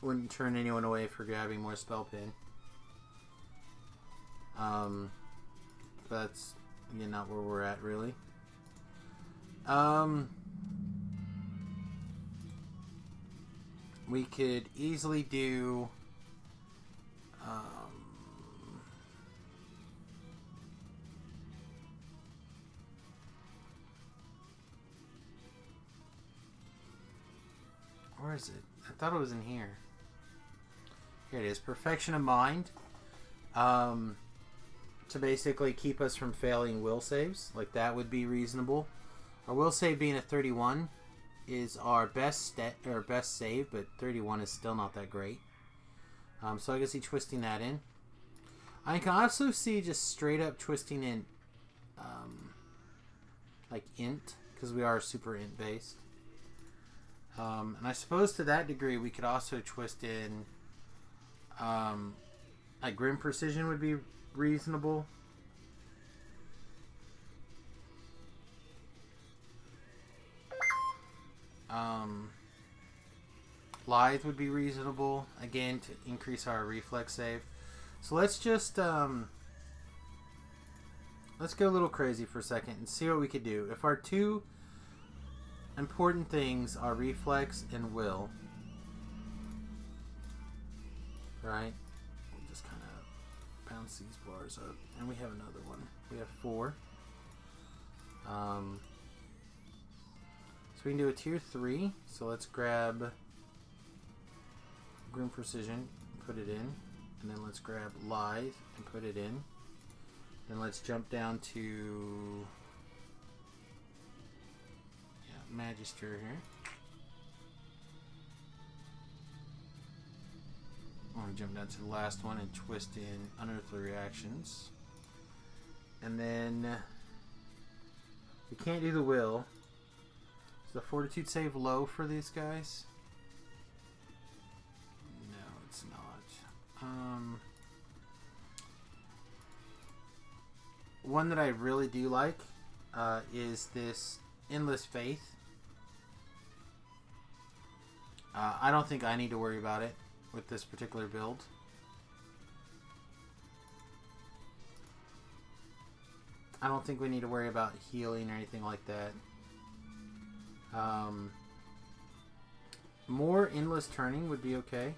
Wouldn't turn anyone away for grabbing more Spell Pen. That's, again, not where we're at, really. We could easily do... where is it? I thought it was in here. Here it is. Perfection of Mind. To basically keep us from failing will saves. Like, that would be reasonable. Our will save being a 31 is our best save, but 31 is still not that great. So I can see twisting that in. I can also see just straight up twisting in like int, because we are super int based. And I suppose to that degree we could also twist in like Grim Precision would be reasonable. Lithe would be reasonable, again, to increase our reflex save. So let's just let's go a little crazy for a second and see what we could do. If our 2 important things are reflex and will, right? We'll just kind of bounce these bars up, and we have another one. We have 4. So we can do a tier 3. So let's grab Grim Precision, put it in, and then let's grab Lithe and put it in. Then let's jump down to Magister here. I'm going to jump down to the last one and twist in Unearthly Reactions. And then we can't do the will. Is the Fortitude save low for these guys? No, it's not. One that I really do like is this Endless Faith. I don't think I need to worry about it with this particular build. I don't think we need to worry about healing or anything like that. More endless turning would be okay.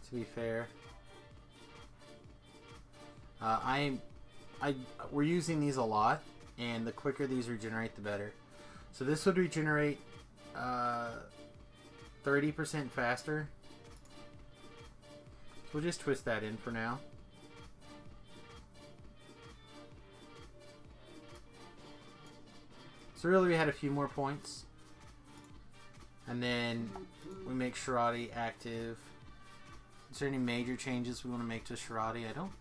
To be fair. We're using these a lot, and the quicker these regenerate, the better. So this would regenerate 30% faster. So we'll just twist that in for now. So really we had a few more points. And then we make Shirati active. Is there any major changes we want to make to Shirati? I don't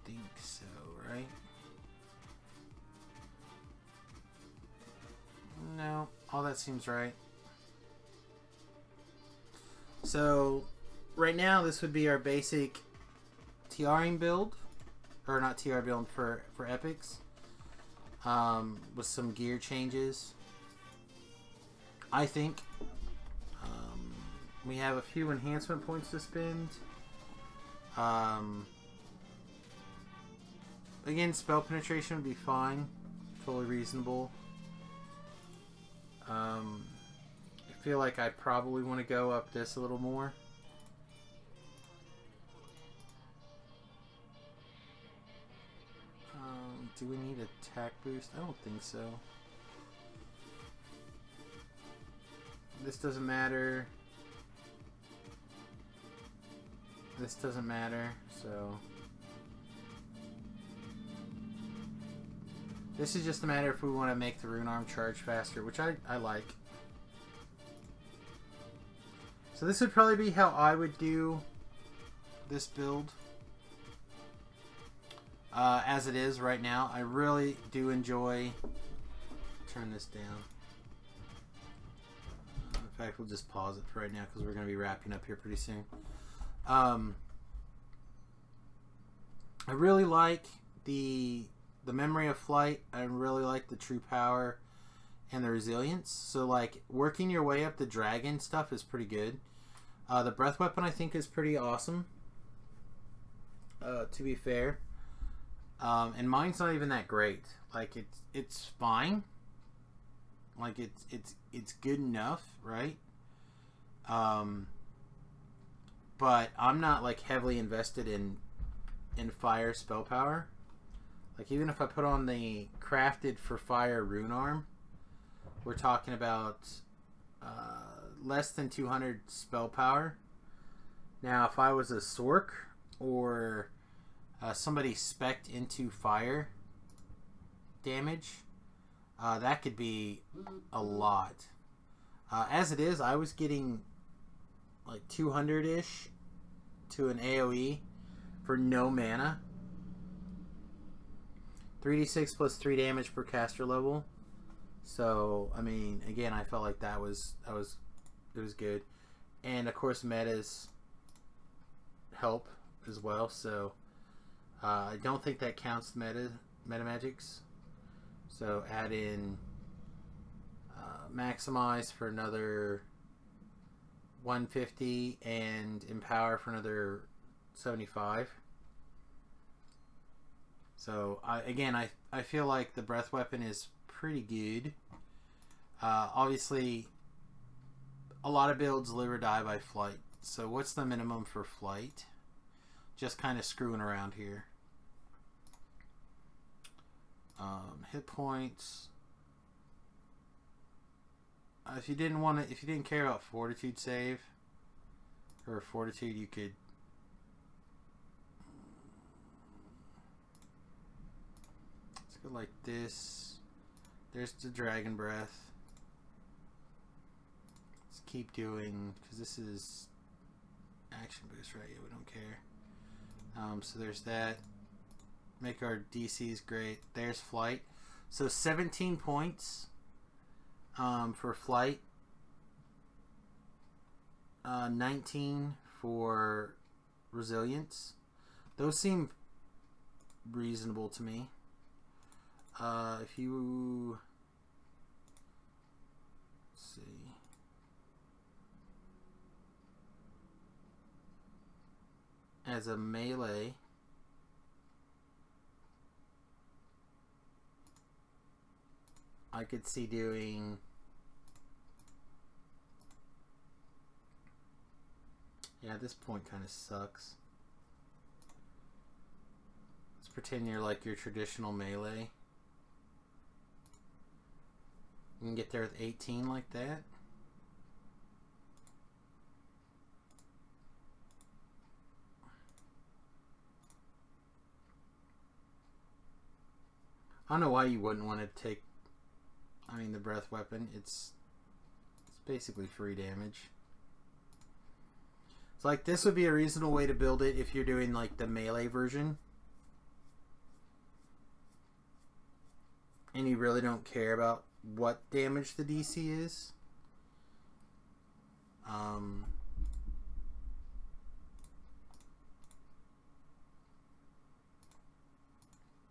think so, right? No, all that seems right. So right now this would be our basic TRing build. Or not TR build for epics. With some gear changes. I think we have a few enhancement points to spend. Again, spell penetration would be fine. Totally reasonable. I feel like I probably want to go up this a little more. Do we need attack boost? I don't think so. This doesn't matter. This doesn't matter, so... This is just a matter if we want to make the rune arm charge faster, which I like. So this would probably be how I would do this build. As it is right now. I really do enjoy... Turn this down. In fact, we'll just pause it for right now because we're going to be wrapping up here pretty soon. I really like the memory of flight. I really like the true power and the resilience. So like working your way up the dragon stuff is pretty good. The breath weapon I think is pretty awesome. To be fair. And mine's not even that great. Like it's fine. Like it's good enough, right? But I'm not like heavily invested in fire spell power. Like even if I put on the crafted for fire rune arm, we're talking about less than 200 spell power. Now if I was a Sork or somebody spec'd into fire damage, that could be a lot. As it is, I was getting like 200-ish to an AoE for no mana. 3d6 plus 3 damage per caster level. So, I mean, again, I felt like it was good. And of course, metas help as well. So, I don't think that counts meta magics. So, add in maximize for another 150 and empower for another 75. So I feel like the breath weapon is pretty good. Obviously a lot of builds live or die by flight. So what's the minimum for flight? Just kind of screwing around here. Hit points. If you didn't care about fortitude save or fortitude, you could let's go like this. There's the dragon breath. Let's keep doing, because this is action boost, right? Yeah, we don't care. So there's that. Make our DCs great. There's flight. So 17 points. For flight, 19 for resilience. Those seem reasonable to me. If you as a melee. I could see doing... Yeah, this point kind of sucks. Let's pretend you're like your traditional melee. You can get there with 18 like that. I don't know why you wouldn't want to take, I mean, the breath weapon. It's basically free damage. It's like this would be a reasonable way to build it if you're doing like the melee version. And you really don't care about what damage the DC is.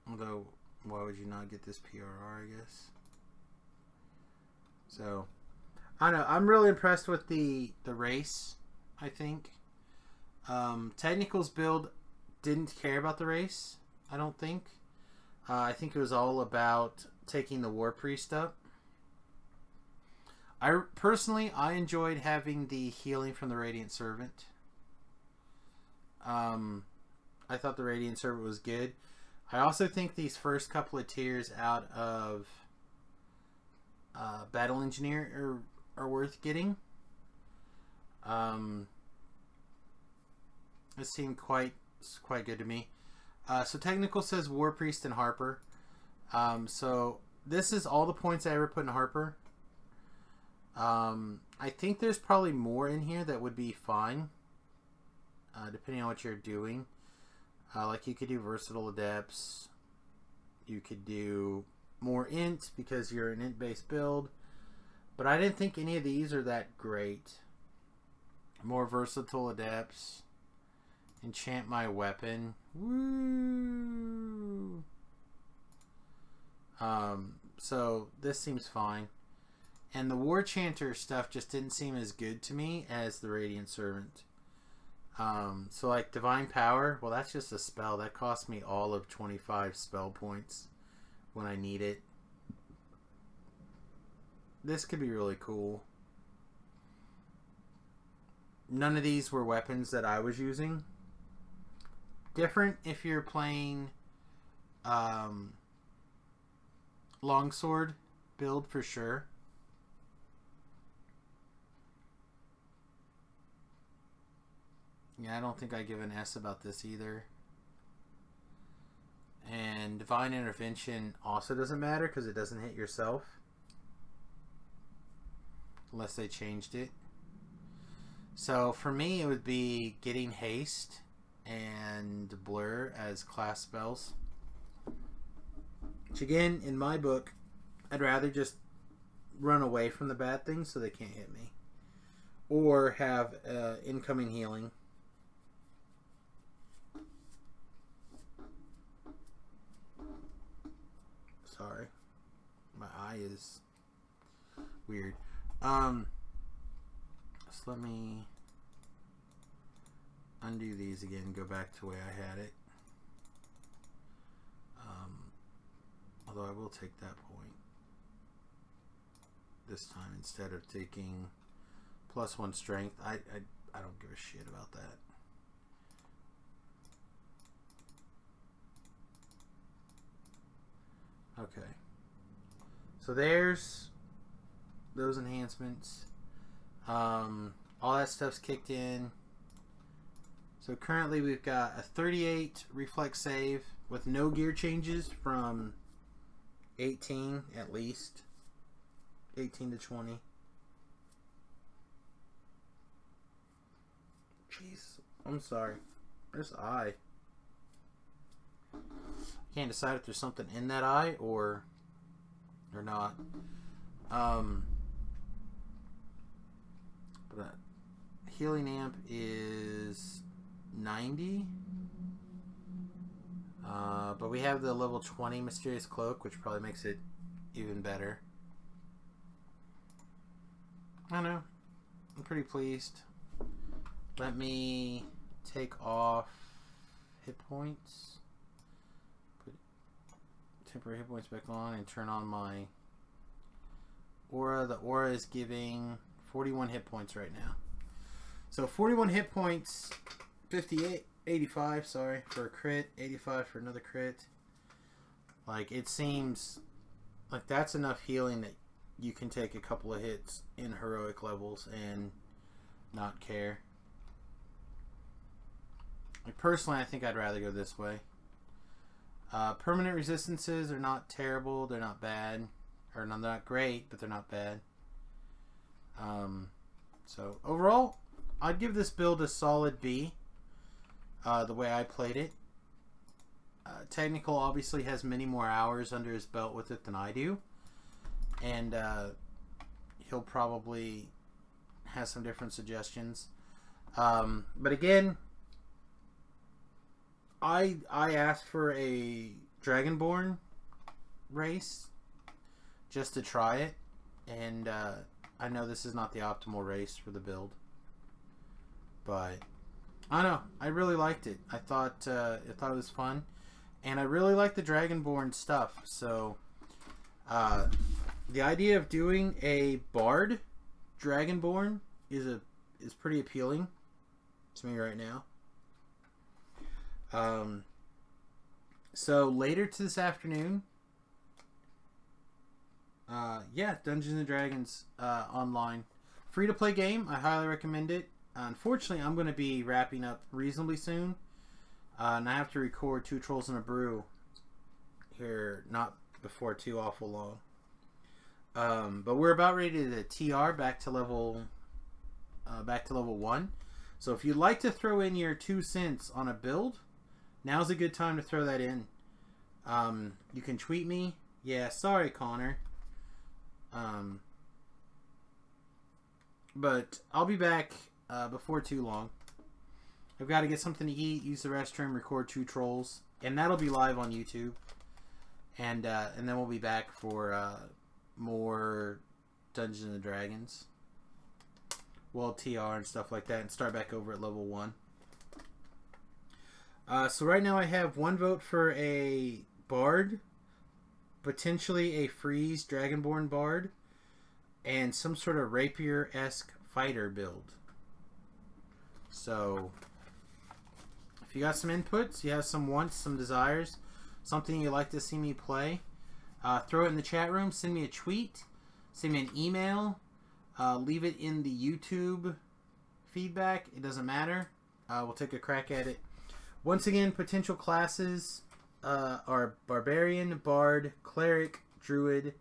Although, why would you not get this PRR, I guess? So, I don't know. I'm really impressed with the race, I think. Technical's build didn't care about the race, I don't think. I think it was all about taking the War Priest up. Personally, I enjoyed having the healing from the Radiant Servant. I thought the Radiant Servant was good. I also think these first couple of tiers out of Battle Engineer are worth getting. It seemed quite good to me. So Technical says War Priest and Harper. So this is all the points I ever put in Harper. I think there's probably more in here that would be fine, depending on what you're doing. Like you could do Versatile Adepts. You could do more Int because you're an Int-based build. But I didn't think any of these are that great. More Versatile Adepts. Enchant my weapon. Woo! So this seems fine. And the War Chanter stuff just didn't seem as good to me as the Radiant Servant. So like Divine Power, well that's just a spell. That cost me all of 25 spell points when I need it. This could be really cool. None of these were weapons that I was using. Different if you're playing longsword build for sure. Yeah, I don't think I give an S about this either. And Divine Intervention also doesn't matter because it doesn't hit yourself. Unless they changed it. So for me it would be getting Haste and Blur as class spells. Which again, in my book, I'd rather just run away from the bad things so they can't hit me. Or have incoming healing. Sorry. My eye is weird. So let me undo these again, go back to the way I had it. Although I will take that point this time instead of taking +1 strength. I don't give a shit about that. Okay. So there's those enhancements. All that stuff's kicked in. So currently we've got a 38 reflex save with no gear changes from 18 at least. 18 to 20. Jeez. I'm sorry. There's the eye. Can't decide if there's something in that eye or not. But healing amp is 90. But we have the level 20 Mysterious Cloak, which probably makes it even better. I don't know. I'm pretty pleased. Let me take off hit points. Put temporary hit points back on and turn on my aura. The aura is giving 41 hit points right now. So 41 hit points, 85, sorry, for a crit, 85 for another crit. Like, it seems like that's enough healing that you can take a couple of hits in heroic levels and not care. Like, personally, I think I'd rather go this way. Permanent resistances are not terrible. They're not bad. Or no, they're not great, but they're not bad. So, overall, I'd give this build a solid B. The way I played it. Technical obviously has many more hours under his belt with it than I do. And he'll probably have some different suggestions. But again, I asked for a Dragonborn race just to try it. And I know this is not the optimal race for the build. But I don't know. I really liked it. I thought it was fun. And I really like the Dragonborn stuff. So the idea of doing a Bard Dragonborn is pretty appealing to me right now. So later to this afternoon, yeah, Dungeons and Dragons online, free to play game. I highly recommend it. Unfortunately, I'm going to be wrapping up reasonably soon, and I have to record 2 Trolls and a Brew here, not before too awful long. But we're about ready to TR back to level 1. So if you'd like to throw in your 2 cents on a build, now's a good time to throw that in. You can tweet me. Yeah, sorry, Connor. But I'll be back before too long. I've got to get something to eat, use the restroom, record 2 Trolls, and that'll be live on YouTube. And then we'll be back for more Dungeons and Dragons. Well, TR and stuff like that, and start back over at level 1. So right now I have 1 vote for a Bard, potentially a Freeze Dragonborn Bard, and some sort of Rapier-esque fighter build. So if you got some inputs, you have some wants, some desires, something you'd like to see me play, throw it in the chat room, send me a tweet, send me an email, leave it in the YouTube feedback. It doesn't matter. We'll take a crack at it. Once again, potential classes are Barbarian, Bard, Cleric, Druid,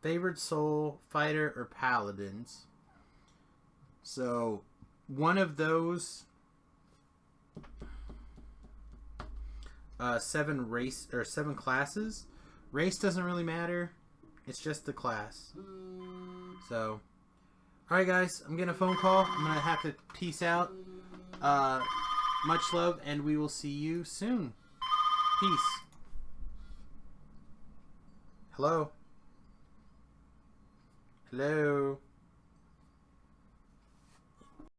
Favored Soul, Fighter, or Paladins. So one of those 7 classes. Race doesn't really matter. It's just the class. So, alright guys, I'm getting a phone call. I'm going to have to peace out. Much love, and we will see you soon. Peace. Hello? Hello?